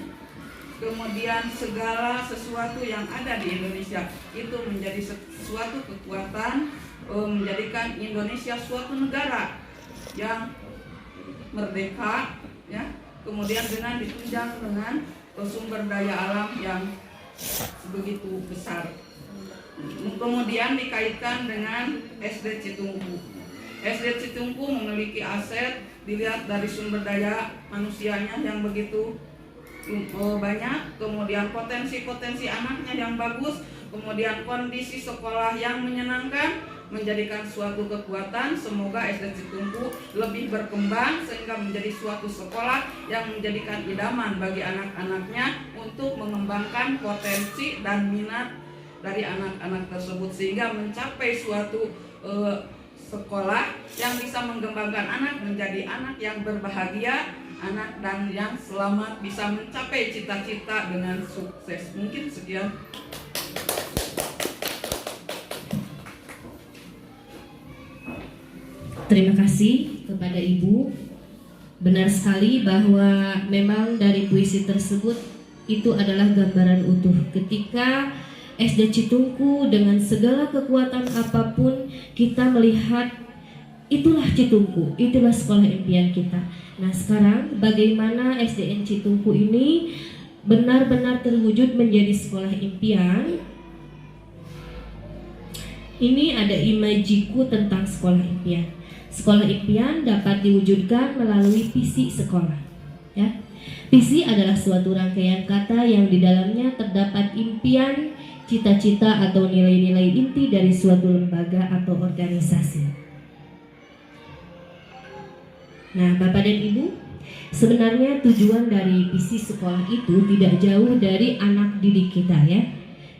kemudian segala sesuatu yang ada di Indonesia itu menjadi sesuatu kekuatan, menjadikan Indonesia suatu negara yang merdeka, ya, kemudian dengan ditunjang dengan sumber daya alam yang begitu besar. Kemudian dikaitkan dengan SD Citungku. SD Citungku memiliki aset dilihat dari sumber daya manusianya yang begitu banyak, kemudian potensi-potensi anaknya yang bagus, kemudian kondisi sekolah yang menyenangkan, menjadikan suatu kekuatan. Semoga SD Citungku lebih berkembang sehingga menjadi suatu sekolah yang menjadikan idaman bagi anak-anaknya untuk mengembangkan potensi dan minat dari anak-anak tersebut sehingga mencapai suatu sekolah yang bisa mengembangkan anak menjadi anak yang berbahagia, anak dan yang selamat, bisa mencapai cita-cita dengan sukses. Mungkin sekian. Terima kasih kepada Ibu. Benar sekali bahwa memang dari puisi tersebut itu adalah gambaran utuh ketika SD Citungku dengan segala kekuatan apapun kita melihat itulah Citungku, itulah sekolah impian kita. Nah, sekarang bagaimana SDN Citungku ini benar-benar terwujud menjadi sekolah impian? Ini ada imajiku tentang sekolah impian. Sekolah impian dapat diwujudkan melalui visi sekolah. Ya. Visi adalah suatu rangkaian kata yang di dalamnya terdapat impian, cita-cita atau nilai-nilai inti dari suatu lembaga atau organisasi. Nah, Bapak dan Ibu, sebenarnya tujuan dari visi sekolah itu tidak jauh dari anak didik kita ya.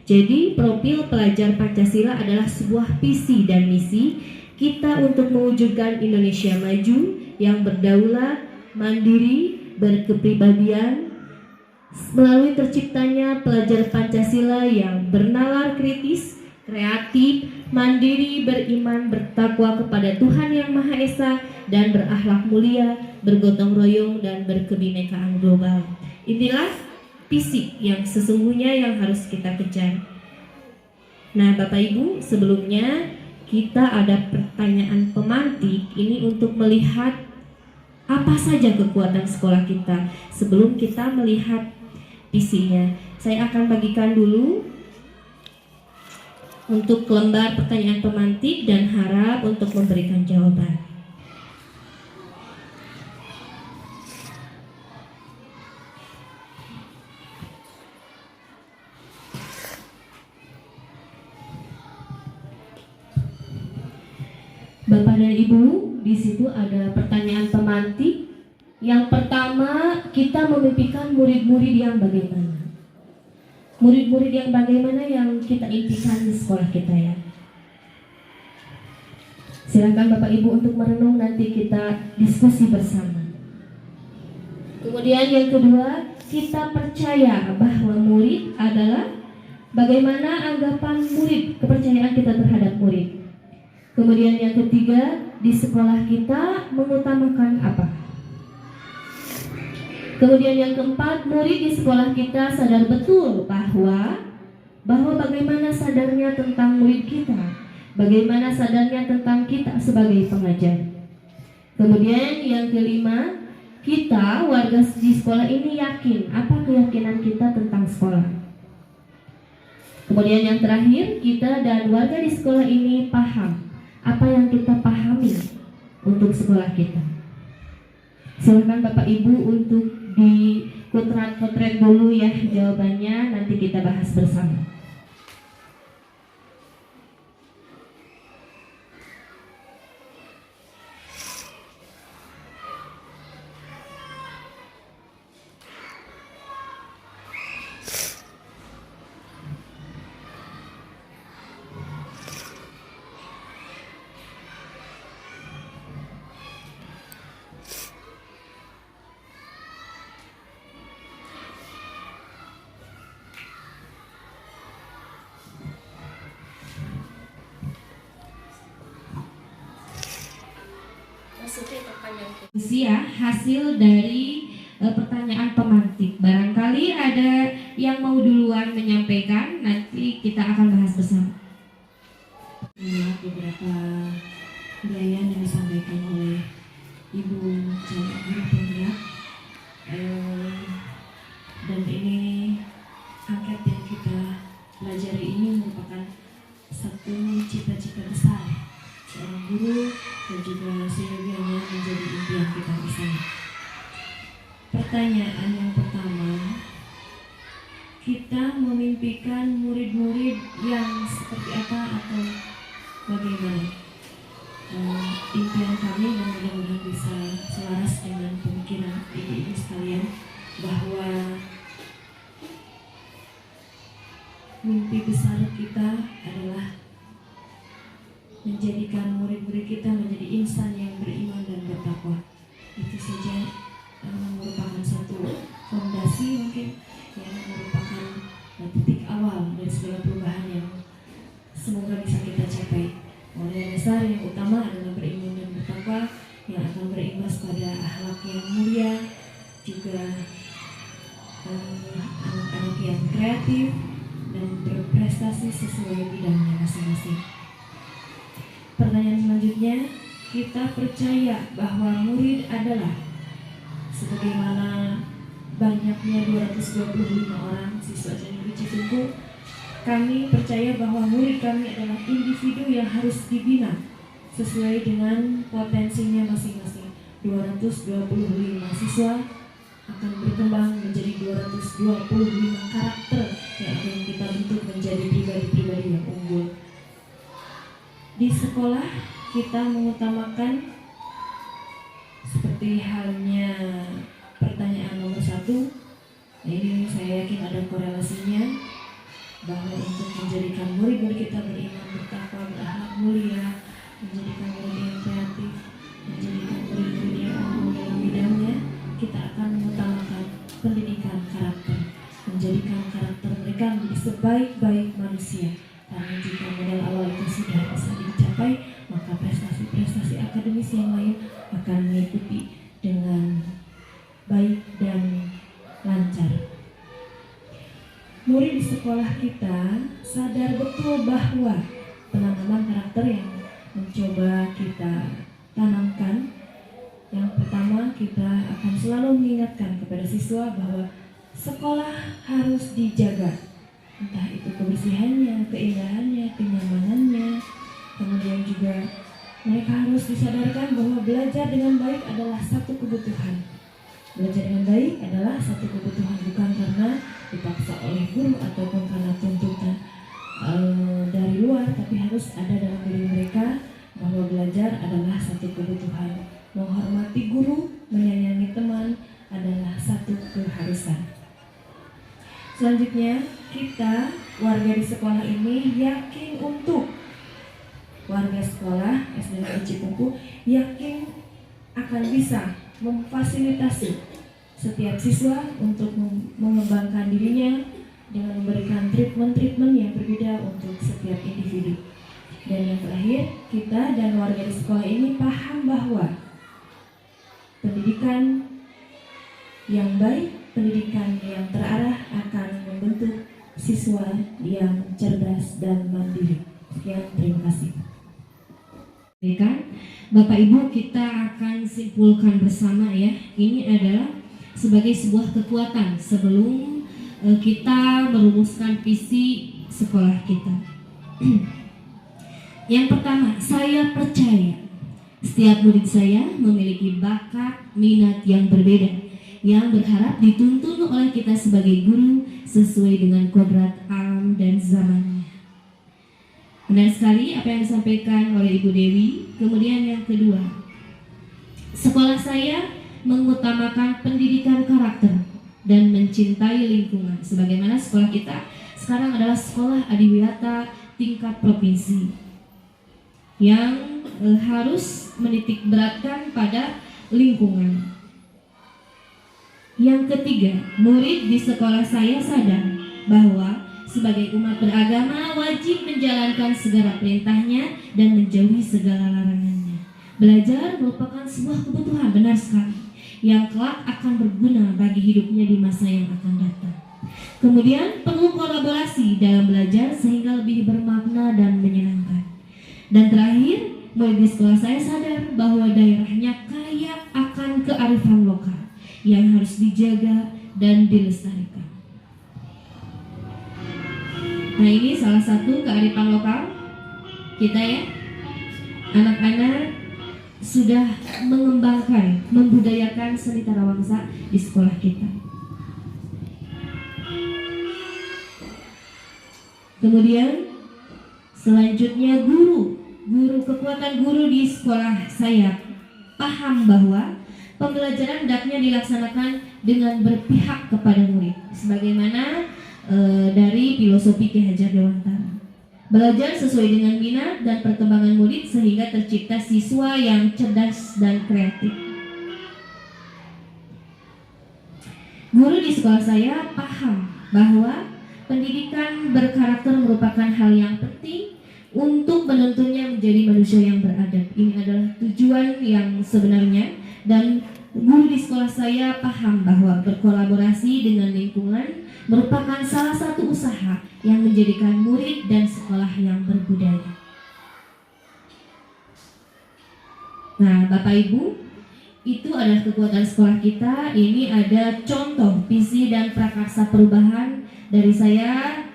Jadi profil pelajar Pancasila adalah sebuah visi dan misi kita untuk mewujudkan Indonesia maju yang berdaulat, mandiri, berkepribadian melalui terciptanya pelajar Pancasila yang bernalar kritis, kreatif, mandiri, beriman, bertakwa kepada Tuhan Yang Maha Esa dan berakhlak mulia, bergotong royong dan berkebinekaan global. Inilah visi yang sesungguhnya yang harus kita kejar. Nah, Bapak Ibu, sebelumnya kita ada pertanyaan pemantik ini untuk melihat apa saja kekuatan sekolah kita sebelum kita melihat visinya. Saya akan bagikan dulu untuk lembar pertanyaan pemantik dan harap untuk memberikan jawaban. Bapak dan Ibu, di situ ada pertanyaan pemantik. Yang pertama, kita memimpikan murid-murid yang bagaimana? Murid-murid yang bagaimana yang kita impikan di sekolah kita ya? Silakan Bapak Ibu untuk merenung, nanti kita diskusi bersama. Kemudian yang kedua, kita percaya bahwa murid adalah bagaimana anggapan murid, kepercayaan kita terhadap murid. Kemudian yang ketiga, di sekolah kita mengutamakan apa? Kemudian yang keempat, murid di sekolah kita sadar betul bahwa bagaimana sadarnya tentang murid kita, bagaimana sadarnya tentang kita sebagai pengajar. Kemudian yang kelima, kita warga di sekolah ini yakin apa keyakinan kita tentang sekolah. Kemudian yang terakhir, kita dan warga di sekolah ini paham apa yang kita pahami untuk sekolah kita. Silakan Bapak Ibu untuk di potret dulu ya jawabannya, nanti kita bahas bersama. Ya, hasil dari pertanyaan pemantik. Barangkali ada yang mau duluan menyampaikan, nanti kita akan bahas bersama. Melihat beberapa uraian yang disampaikan oleh Ibu Calon Guru Penggerak, dan ini angket yang kita pelajari ini merupakan satu cita-cita besar seorang guru dan juga seyogianya menjadi impian kita bersama. Pertanyaan yang pertama, kita memimpikan murid-murid yang seperti apa atau bagaimana? Impian kami dan mudah-mudahan bisa selaras dengan pemikiran ibu-ibu sekalian bahwa mimpi besar kita adalah menjadikan murid-murid kita menjadi insan yang beriman dan bertakwa. Itu saja merupakan satu fondasi mungkin yang merupakan titik awal dari segala perubahan yang semoga bisa kita capai. Modal dasar yang utama adalah beriman dan bertakwa yang akan berimbas pada akhlak yang mulia, juga anak-anak yang kreatif dan berprestasi sesuai bidangnya masing-masing. Pertanyaan selanjutnya, kita percaya bahwa murid adalah sebagaimana banyaknya 225 orang siswa Negeri Citungku. Kami percaya bahwa murid kami adalah individu yang harus dibina sesuai dengan potensinya masing-masing. 225 siswa akan berkembang menjadi 225 karakter yang akan kita bentuk menjadi pribadi-pribadi yang unggul. Di sekolah kita mengutamakan seperti halnya pertanyaan nomor 1. Ini saya yakin ada korelasinya bahwa untuk menjadikan murid-murid kita beriman, bertakwa, berakhlak mulia, menjadikan murid yang kreatif, menjadikan murid-murid yang unggul dalam bidangnya, kita akan mengutamakan pendidikan karakter, menjadikan karakter mereka menjadi sebaik-baik manusia. Karena jika modal awal itu sudah bisa dicapai, maka prestasi-prestasi akademis yang lain akan mengikuti dengan baik dan lancar. Murid di sekolah kita sadar betul bahwa penanaman karakter yang mencoba kita tanamkan, yang pertama kita akan selalu mengingatkan kepada siswa bahwa sekolah harus dijaga. Entah itu kebersihannya, keindahannya, kenyamanannya. Kemudian juga mereka harus disadarkan bahwa belajar dengan baik adalah satu kebutuhan. Belajar dengan baik adalah satu kebutuhan, bukan karena dipaksa oleh guru ataupun karena tuntutan dari luar, tapi harus ada dalam diri mereka bahwa belajar adalah satu kebutuhan, menghormati guru, menyayangi teman adalah satu keharusan. Selanjutnya, kita warga di sekolah ini yakin untuk warga sekolah SDN Cipuku yakin akan bisa memfasilitasi setiap siswa untuk mengembangkan dirinya dengan memberikan treatment-treatment yang berbeda untuk setiap individu. Dan yang terakhir, kita dan warga di sekolah ini paham bahwa pendidikan yang baik, pendidikan yang terarah akan membentuk siswa yang cerdas dan mandiri. Sekian, terima kasih. Bapak Ibu, kita akan simpulkan bersama ya. Ini adalah sebagai sebuah kekuatan sebelum kita merumuskan visi sekolah kita. Yang pertama, saya percaya setiap murid saya memiliki bakat, minat yang berbeda, yang berharap dituntun oleh kita sebagai guru sesuai dengan kodrat alam dan zamannya. Benar sekali apa yang disampaikan oleh Ibu Dewi. Kemudian yang kedua, sekolah saya mengutamakan pendidikan karakter dan mencintai lingkungan. Sebagaimana sekolah kita sekarang adalah sekolah adiwiyata tingkat provinsi yang harus menitik beratkan pada lingkungan. Yang ketiga, murid di sekolah saya sadar bahwa sebagai umat beragama wajib menjalankan segala perintahnya dan menjauhi segala larangannya. Belajar merupakan sebuah kebutuhan, benar sekali, yang kelak akan berguna bagi hidupnya di masa yang akan datang. Kemudian perlu kolaborasi dalam belajar sehingga lebih bermakna dan menyenangkan. Dan terakhir, murid di sekolah saya sadar bahwa daerahnya kaya akan kearifan lokal yang harus dijaga dan dilestarikan. Nah, ini salah satu kearifan lokal kita ya. Anak-anak sudah mengembangkan, membudayakan seni tarawangsa di sekolah kita. Kemudian selanjutnya kekuatan guru di sekolah saya paham bahwa pembelajaran hendaknya dilaksanakan dengan berpihak kepada murid, sebagaimana dari filosofi Ki Hajar Dewantara. Belajar sesuai dengan minat dan perkembangan murid sehingga tercipta siswa yang cerdas dan kreatif. Guru di sekolah saya paham bahwa pendidikan berkarakter merupakan hal yang penting untuk menuntunnya menjadi manusia yang beradab. Ini adalah tujuan yang sebenarnya, dan guru di sekolah saya paham bahwa berkolaborasi dengan lingkungan merupakan salah satu usaha yang menjadikan murid dan sekolah yang berbudaya. Nah, Bapak Ibu, itu adalah kekuatan sekolah kita. Ini ada contoh visi dan prakarsa perubahan dari saya,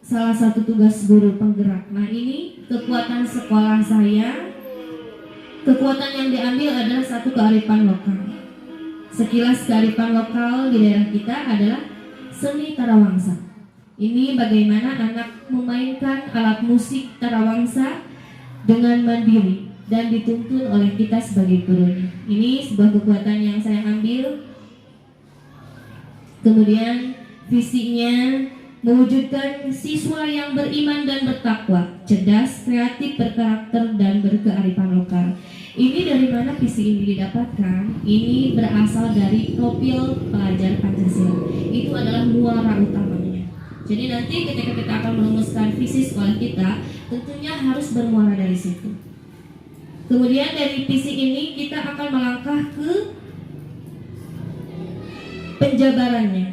salah satu tugas guru penggerak. Nah, ini kekuatan sekolah saya. Kekuatan yang diambil adalah satu kearifan lokal. Sekilas kearifan lokal di daerah kita adalah seni tarawangsa. Ini bagaimana anak memainkan alat musik tarawangsa dengan mandiri dan dituntun oleh kita sebagai gurunya. Ini sebuah kekuatan yang saya ambil. Kemudian visinya mewujudkan siswa yang beriman dan bertakwa, cerdas, kreatif, berkarakter, dan berkearifan lokal. Ini dari mana visi ini didapatkan? Ini berasal dari profil pelajar Pancasila. Itu adalah muara utamanya. Jadi nanti ketika kita akan merumuskan visi sekolah kita, tentunya harus bermuara dari situ. Kemudian dari visi ini kita akan melangkah ke penjabarannya.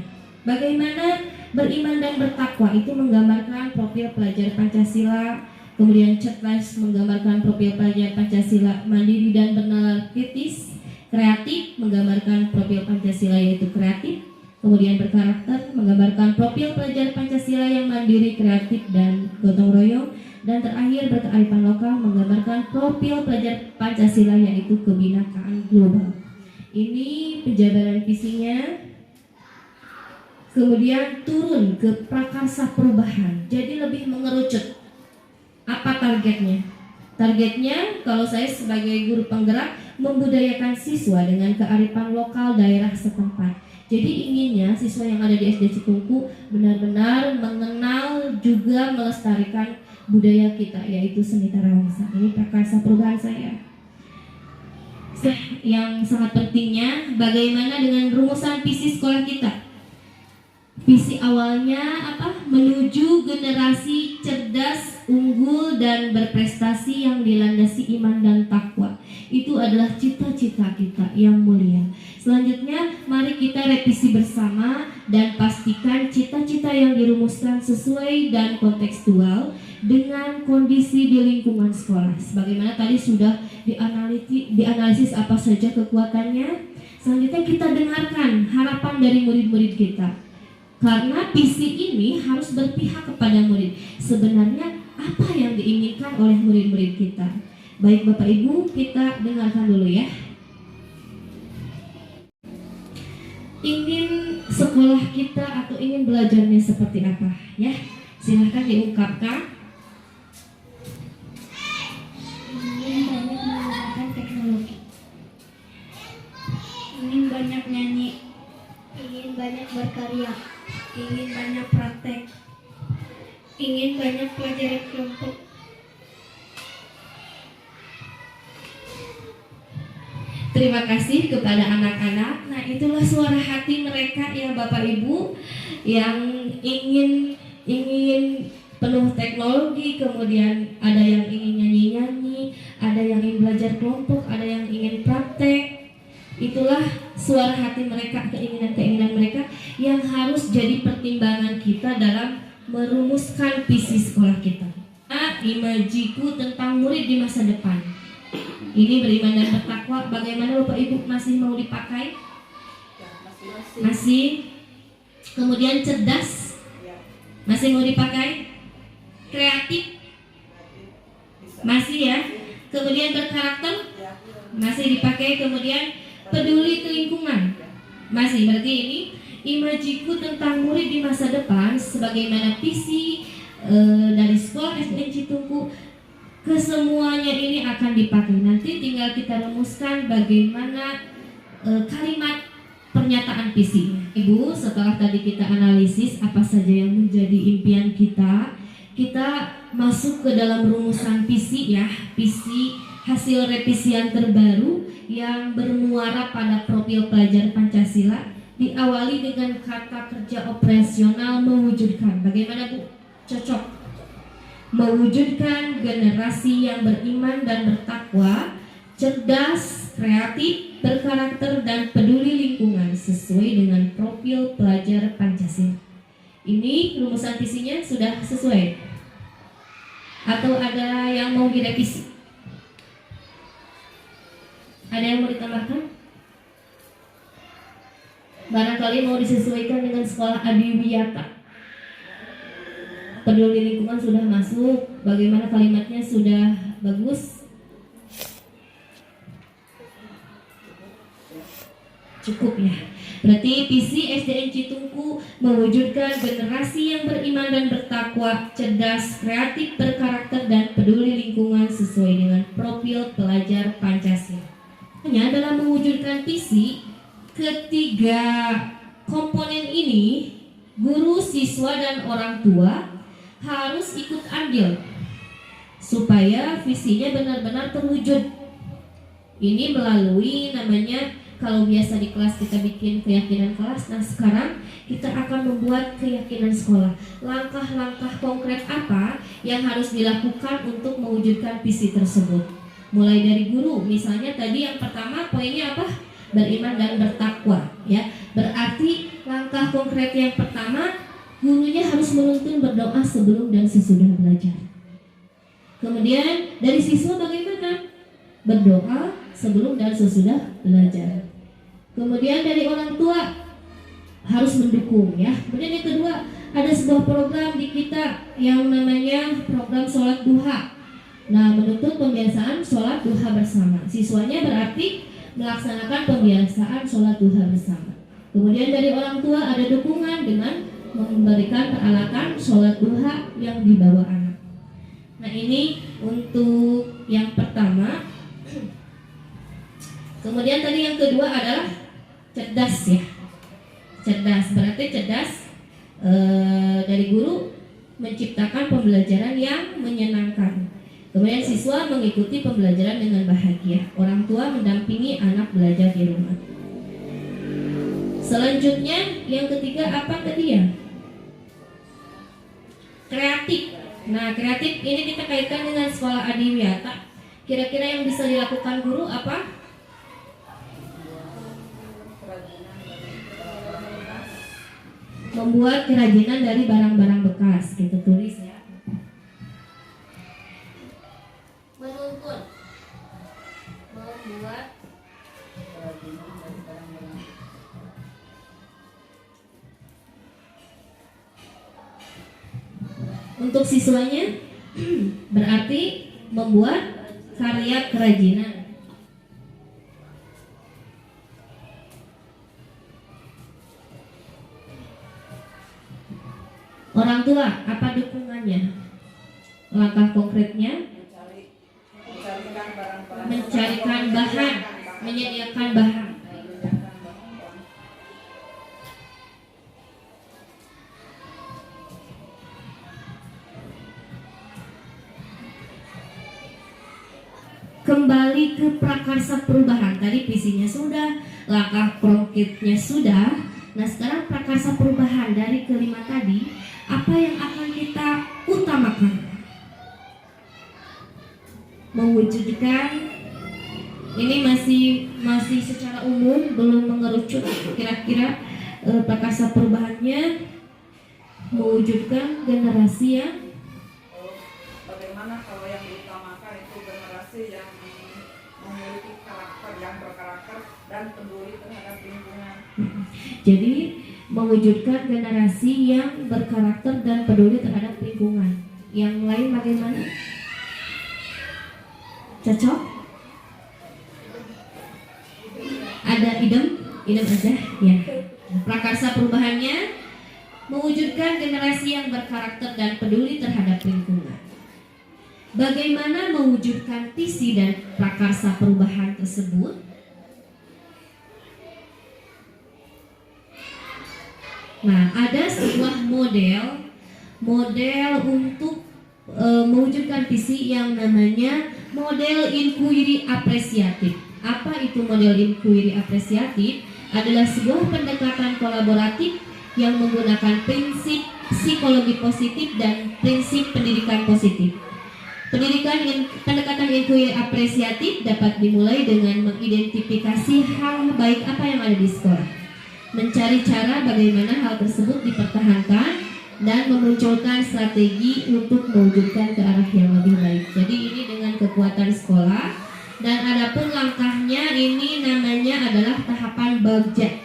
Bagaimana beriman dan bertakwa itu menggambarkan profil pelajar Pancasila. Kemudian cerdas menggambarkan profil pelajar Pancasila, mandiri dan bernalar kritis. Kreatif menggambarkan profil Pancasila yaitu kreatif. Kemudian berkarakter menggambarkan profil pelajar Pancasila yang mandiri, kreatif, dan gotong royong. Dan terakhir berkearifan lokal menggambarkan profil pelajar Pancasila yaitu kebinakaan global. Ini penjabaran visinya. Kemudian turun ke prakarsa perubahan, jadi lebih mengerucut. Apa targetnya? Targetnya, kalau saya sebagai guru penggerak, membudayakan siswa dengan kearifan lokal daerah setempat. Jadi inginnya siswa yang ada di SD Citungku benar-benar mengenal juga melestarikan budaya kita, yaitu seni tarawangsa. Ini prakarsa perubahan saya. Yang sangat pentingnya, bagaimana dengan rumusan visi sekolah kita? Visi awalnya apa? Menuju generasi cerdas, unggul, dan berprestasi yang dilandasi iman dan takwa. Itu adalah cita-cita kita yang mulia. Selanjutnya, mari kita revisi bersama dan pastikan cita-cita yang dirumuskan sesuai dan kontekstual dengan kondisi di lingkungan sekolah. Sebagaimana tadi sudah dianalisis apa saja kekuatannya. Selanjutnya kita dengarkan harapan dari murid-murid kita. Karena visi ini harus berpihak kepada murid. Sebenarnya apa yang diinginkan oleh murid-murid kita? Baik Bapak Ibu, kita dengarkan dulu ya. Ingin sekolah kita atau ingin belajarnya seperti apa? Ya, silahkan diungkapkan. Ingin banyak menggunakan teknologi. Ingin banyak nyanyi. Ingin banyak berkarya. Ingin banyak praktek. Ingin banyak pelajaran kelompok. Terima kasih kepada anak-anak. Nah, itulah suara hati mereka ya Bapak Ibu yang ingin penuh teknologi, kemudian ada yang ingin nyanyi-nyanyi, ada yang ingin belajar kelompok, ada yang ingin praktek. Itulah suara hati mereka, keinginan-keinginan mereka yang harus jadi pertimbangan kita dalam merumuskan visi sekolah kita. Imajiku tentang murid di masa depan. Ini beriman dan bertakwa. Bagaimana Bapak Ibu, masih mau dipakai? Masih. Kemudian cerdas, masih mau dipakai? Kreatif, masih ya. Kemudian berkarakter, masih dipakai. Kemudian peduli ke lingkungan, masih. Berarti ini imajiku tentang murid di masa depan sebagaimana visi dari sekolah SDN Citungku. Kesemuanya ini akan dipakai. Nanti tinggal kita rumuskan bagaimana kalimat pernyataan visi. Ibu, setelah tadi kita analisis apa saja yang menjadi impian kita, kita masuk ke dalam rumusan visi ya. Visi hasil revisian terbaru yang bermuara pada profil pelajar Pancasila, diawali dengan kata kerja operasional mewujudkan. Bagaimana Bu? Cocok. Mewujudkan generasi yang beriman dan bertakwa, cerdas, kreatif, berkarakter, dan peduli lingkungan sesuai dengan profil pelajar Pancasila. Ini rumusan visinya sudah sesuai? Atau ada yang mau direvisi? Ada yang mau ditambahkan? Barangkali mau disesuaikan dengan sekolah Adiwiyata. Peduli lingkungan sudah masuk. Bagaimana kalimatnya, sudah bagus? Cukup ya. Berarti visi SDN Citungku mewujudkan generasi yang beriman dan bertakwa, cerdas, kreatif, berkarakter, dan peduli lingkungan sesuai dengan profil pelajar Pancasila. Dalam mewujudkan visi, ketiga komponen ini, guru, siswa, dan orang tua harus ikut andil supaya visinya benar-benar terwujud. Ini melalui namanya, kalau biasa di kelas kita bikin keyakinan kelas, nah sekarang kita akan membuat keyakinan sekolah. Langkah-langkah konkret apa yang harus dilakukan untuk mewujudkan visi tersebut? Mulai dari guru, misalnya tadi yang pertama poinnya apa? Beriman dan bertakwa ya. Berarti langkah konkret yang pertama, gurunya harus menuntun berdoa sebelum dan sesudah belajar. Kemudian dari siswa bagaimana? Berdoa sebelum dan sesudah belajar. Kemudian dari orang tua harus mendukung ya. Kemudian yang kedua, ada sebuah program di kita yang namanya program sholat duha. Nah, menuntut pembiasaan sholat duha bersama. Siswanya berarti melaksanakan pembiasaan sholat duha bersama. Kemudian dari orang tua ada dukungan dengan memberikan peralatan sholat duha yang dibawa anak. Nah, ini untuk yang pertama. Kemudian tadi yang kedua adalah cerdas ya. Cerdas berarti cerdas dari guru menciptakan pembelajaran yang menyenangkan. Kemudian siswa mengikuti pembelajaran dengan bahagia. Orang tua mendampingi anak belajar di rumah. Selanjutnya yang ketiga apa tadi ya? Kreatif. Nah, kreatif ini kita kaitkan dengan sekolah adiwiyata. Kira-kira yang bisa dilakukan guru apa? Membuat kerajinan dari barang-barang bekas. Kita tulis ya. Menuntun. Membuat kerajinan dari barang-barang bekas. Untuk siswanya berarti membuat karya kerajinan. Orang tua apa dukungannya? Langkah konkretnya mencarikan bahan, menyediakan bahan. Kembali ke prakarsa perubahan. Tadi visinya sudah, langkah konkretnya sudah. Nah, sekarang prakarsa perubahan dari kelima tadi, apa yang akan kita utamakan? Mewujudkan, ini masih secara umum, belum mengerucut kira-kira prakarsa perubahannya, mewujudkan generasi yang bagaimana kalau yang diutamakan itu generasi yang memiliki karakter, yang berkarakter dan peduli terhadap lingkungan. Jadi mewujudkan generasi yang berkarakter dan peduli terhadap lingkungan. Yang lain bagaimana? Cocok? Ada idem aja ya. Prakarsa perubahannya mewujudkan generasi yang berkarakter dan peduli terhadap lingkungan. Bagaimana mewujudkan visi dan prakarsa perubahan tersebut? Nah, ada sebuah model untuk mewujudkan visi yang namanya model inquiry apresiatif. Apa itu model inquiry apresiatif? Adalah sebuah pendekatan kolaboratif yang menggunakan prinsip psikologi positif dan prinsip pendidikan positif. Pendekatan inquiry apresiatif dapat dimulai dengan mengidentifikasi hal baik apa yang ada di sekolah, mencari cara bagaimana hal tersebut dipertahankan, dan memunculkan strategi untuk mewujudkan ke arah yang lebih baik. Jadi ini dengan kekuatan sekolah, dan adapun langkahnya ini namanya adalah tahapan bagja.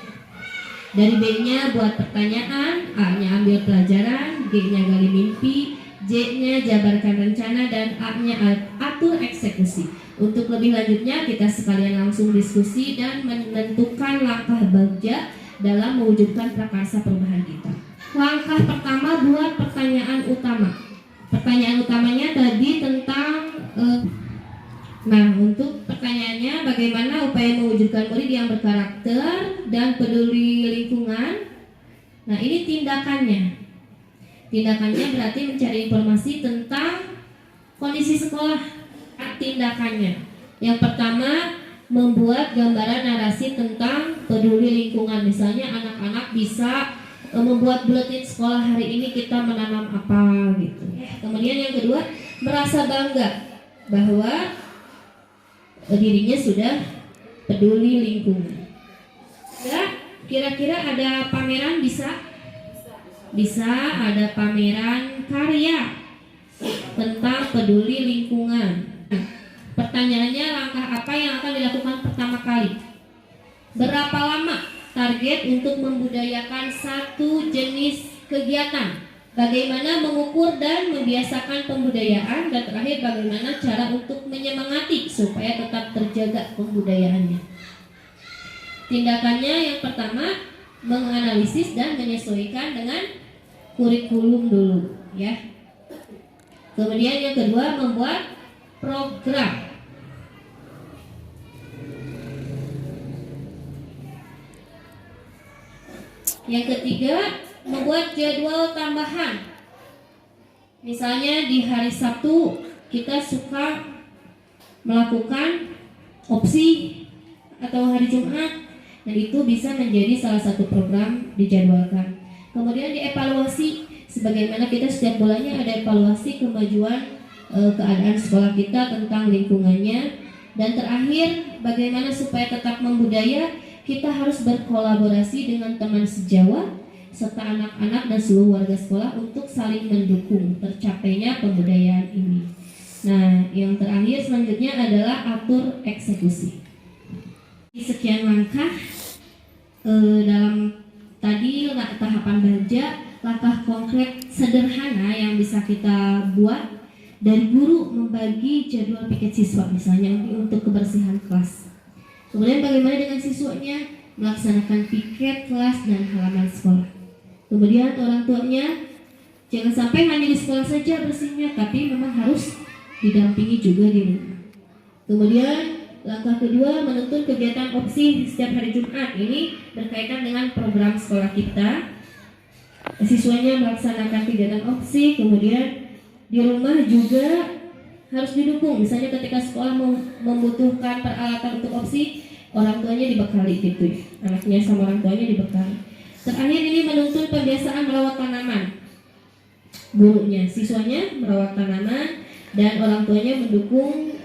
Dari B-nya buat pertanyaan, A-nya ambil pelajaran, G-nya gali mimpi, J-nya jabarkan rencana, dan A-nya atur eksekusi. Untuk lebih lanjutnya kita sekalian langsung diskusi dan menentukan langkah bagja dalam mewujudkan prakarsa perubahan kita. Langkah pertama, buat pertanyaan utama. Pertanyaan utamanya tadi tentang untuk pertanyaannya bagaimana upaya mewujudkan murid yang berkarakter dan peduli lingkungan. Nah, ini tindakannya. Tindakannya berarti mencari informasi tentang kondisi sekolah. Tindakannya yang pertama, membuat gambaran narasi tentang peduli lingkungan. Misalnya anak-anak bisa membuat buletin sekolah hari ini kita menanam apa gitu. Kemudian yang kedua, merasa bangga bahwa dirinya sudah peduli lingkungan. Ya, kira-kira ada pameran bisa ada pameran karya tentang peduli lingkungan. Pertanyaannya, langkah apa yang akan dilakukan pertama kali? Berapa lama target untuk membudayakan satu jenis kegiatan? Bagaimana mengukur dan membiasakan pembudayaan? Dan terakhir, bagaimana cara untuk menyemangati supaya tetap terjaga pembudayaannya? Tindakannya yang pertama, menganalisis dan menyesuaikan dengan kurikulum dulu, ya. Kemudian yang kedua, membuat program. Yang ketiga, membuat jadwal tambahan. Misalnya di hari Sabtu kita suka melakukan opsi atau hari Jumat, dan itu bisa menjadi salah satu program dijadwalkan. Kemudian dievaluasi, sebagaimana kita setiap bulannya ada evaluasi kemajuan keadaan sekolah kita tentang lingkungannya. Dan terakhir, bagaimana supaya tetap membudaya, kita harus berkolaborasi dengan teman sejawat serta anak-anak dan seluruh warga sekolah untuk saling mendukung tercapainya pembudayaan ini. Nah, yang terakhir selanjutnya adalah atur eksekusi. Sekian langkah dalam tadi tahapan baja, langkah konkret sederhana yang bisa kita buat. Dari guru membagi jadwal piket siswa, misalnya untuk kebersihan kelas. Kemudian bagaimana dengan siswanya melaksanakan piket kelas dan halaman sekolah. Kemudian orang tuanya jangan sampai hanya di sekolah saja bersihnya, tapi memang harus didampingi juga di rumah. Kemudian langkah kedua, menuntun kegiatan opsi setiap hari Jumat. Ini berkaitan dengan program sekolah kita. Siswanya melaksanakan kegiatan opsi, kemudian di rumah juga harus didukung. Misalnya ketika sekolah membutuhkan peralatan untuk opsi, orang tuanya dibekali gitu ya. Anaknya sama orang tuanya dibekali. Terakhir ini menuntun pembiasaan merawat tanaman. Gurunya, siswanya merawat tanaman, dan orang tuanya mendukung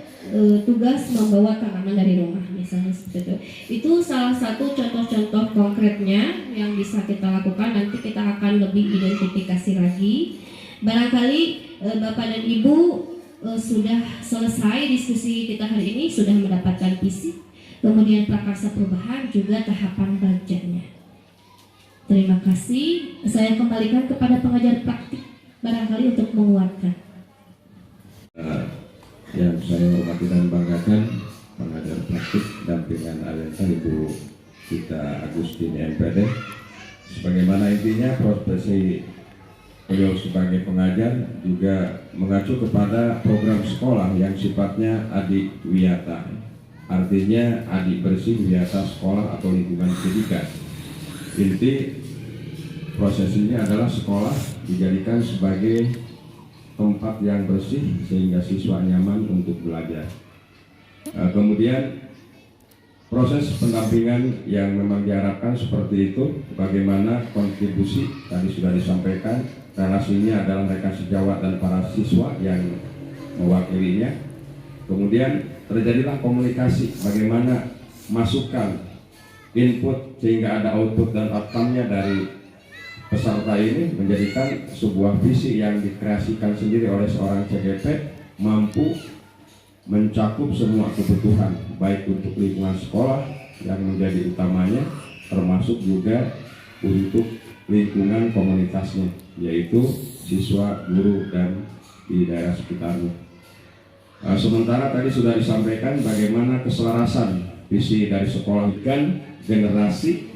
tugas membawa tanaman dari rumah, misalnya seperti itu. Itu salah satu contoh-contoh konkretnya yang bisa kita lakukan. Nanti kita akan lebih identifikasi lagi. Barangkali Bapak dan Ibu sudah selesai diskusi kita hari ini, sudah mendapatkan visi, kemudian prakarsa perubahan, juga tahapan bajanya. Terima kasih. Saya kembalikan kepada pengajar praktik barangkali untuk menguatkan. Yang saya hormati dan banggakan, pengajar praktik dampingan Alenta Ibu Tita Agustini MPD. Sebagaimana intinya, profesi beliau sebagai pengajar juga mengacu kepada program sekolah yang sifatnya adik wiyata, artinya adik bersih wiyata sekolah atau lingkungan pendidikan. Inti proses ini adalah sekolah dijadikan sebagai tempat yang bersih sehingga siswa nyaman untuk belajar. Kemudian proses pendampingan yang memang diharapkan seperti itu, bagaimana kontribusi tadi sudah disampaikan, relasinya adalah mereka sejawat dan para siswa yang mewakilinya. Kemudian terjadilah komunikasi, bagaimana masukan, input sehingga ada output dan outcome-nya dari peserta ini, menjadikan sebuah visi yang dikreasikan sendiri oleh seorang CGP mampu mencakup semua kebutuhan, baik untuk lingkungan sekolah yang menjadi utamanya, termasuk juga untuk lingkungan komunitasnya, yaitu siswa, guru, dan di daerah sekitarnya. Sementara tadi sudah disampaikan bagaimana keselarasan visi dari sekolah ikan generasi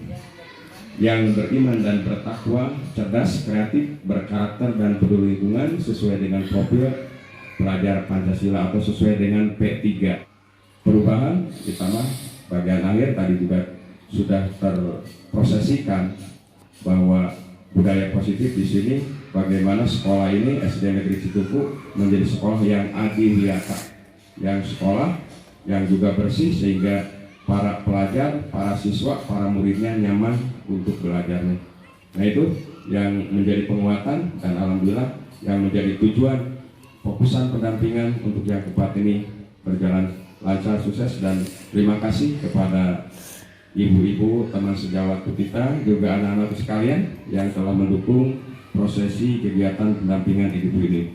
yang beriman dan bertakwa, cerdas, kreatif, berkarakter, dan peduli lingkungan sesuai dengan profil pelajar Pancasila atau sesuai dengan P3. Perubahan ditambah bagian akhir tadi juga sudah terprosesikan bahwa budaya positif di sini, bagaimana sekolah ini SD Negeri Cituku menjadi sekolah yang adiwiyata, yang sekolah yang juga bersih sehingga para pelajar, para siswa, para muridnya nyaman untuk belajarnya. Nah, itu yang menjadi penguatan dan alhamdulillah yang menjadi tujuan fokusan pendampingan untuk yang keempat ini berjalan lancar, sukses, dan terima kasih kepada ibu-ibu, teman sejawat kita, juga anak-anak sekalian yang telah mendukung prosesi kegiatan pendampingan ibu ini.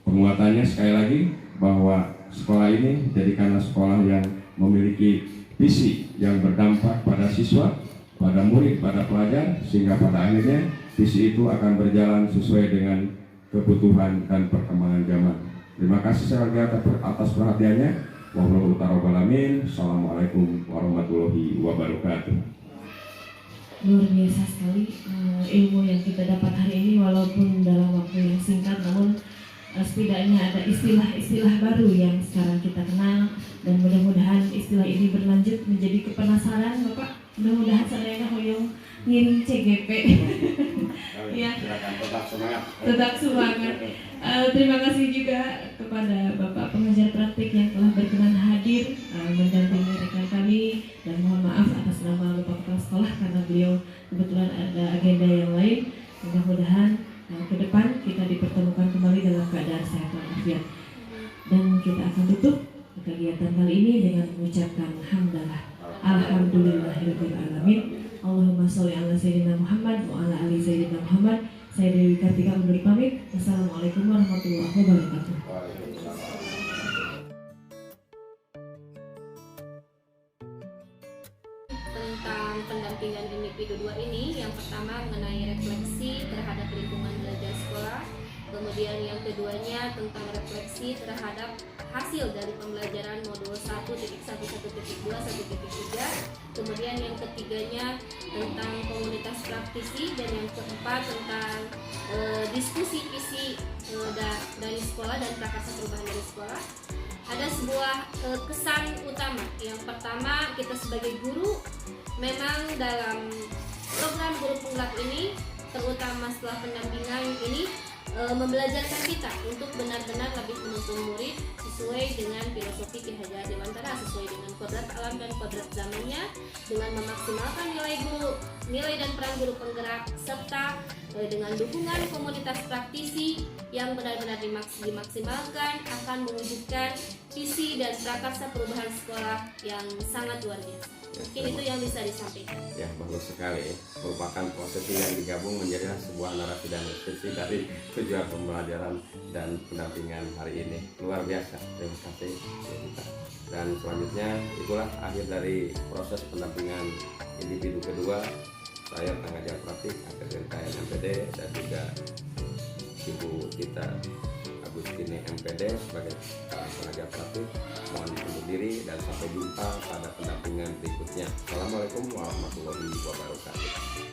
Penguatannya sekali lagi bahwa sekolah ini jadikanlah sekolah yang memiliki visi yang berdampak pada siswa, pada murid, pada pelajar, sehingga pada akhirnya visi itu akan berjalan sesuai dengan kebutuhan dan perkembangan zaman. Terima kasih sekali lagi atas perhatiannya. Assalamualaikum warahmatullahi wabarakatuh. Luar biasa sekali ilmu yang kita dapat hari ini, walaupun dalam waktu yang singkat, namun setidaknya ada istilah-istilah baru yang sekarang kita kenal, dan mudah-mudahan istilah ini berlanjut menjadi kepenasaran Bapak. Mudah-mudahan sadayana hoyong ngiring CGP. Ya, Silakan tetap semangat. tetap semangat. Terima kasih juga kepada Bapak pengajar praktik yang telah berkenan hadir mendampingi rekan kami, dan mohon maaf atas nama Bapak Kepala Sekolah karena beliau kebetulan ada agenda yang lain. Mudah-mudahan ke depan kita dipertemukan kembali dalam keadaan sehat walafiat. Dan kita akan tutup kegiatan kali ini dengan mengucapkan hamdalah. Alhamdulillahirabbil alamin. Allahumma sholli ala sayyidina Muhammad wa ala ali sayyidina Muhammad. Saya Dewi Kartika undur pamit. Wassalamualaikum warahmatullahi wabarakatuh. Tentang pendampingan individu 2 ini, yang pertama mengenai refleksi terhadap lingkungan belajar sekolah, kemudian yang keduanya tentang refleksi terhadap hasil dari pembelajaran modul 1.1.1.2, 1.3, kemudian yang ketiganya tentang komunitas praktisi, dan yang keempat tentang diskusi visi dari sekolah dan prakarsa perubahan dari sekolah. Ada sebuah kesan utama. Yang pertama, kita sebagai guru memang dalam program guru penggerak ini, terutama setelah pendampingan ini, membelajarkan kita untuk benar-benar lebih menuntun murid sesuai dengan filosofi Ki Hajar Dewantara, sesuai dengan kodrat alam dan kodrat zamannya, dengan memaksimalkan nilai dan peran guru penggerak, serta dengan dukungan komunitas praktisi yang benar-benar dimaksimalkan akan mewujudkan visi dan prakarsa perubahan sekolah yang sangat luar biasa. Mungkin itu yang bisa disampaikan. Ya, bagus sekali. Merupakan prosesi yang digabung menjadi sebuah narasi dan refleksi dari tujuan pembelajaran dan pendampingan hari ini. Luar biasa. Terima kasih kita. Dan selanjutnya itulah akhir dari proses pendampingan individu kedua. Saya pengajar praktik Akademi MPD dan juga Ibu kita Agustini MPD sebagai pengajar praktik. Mohon undur diri dan sampai jumpa pada pendampingan berikutnya. Assalamualaikum warahmatullahi wabarakatuh.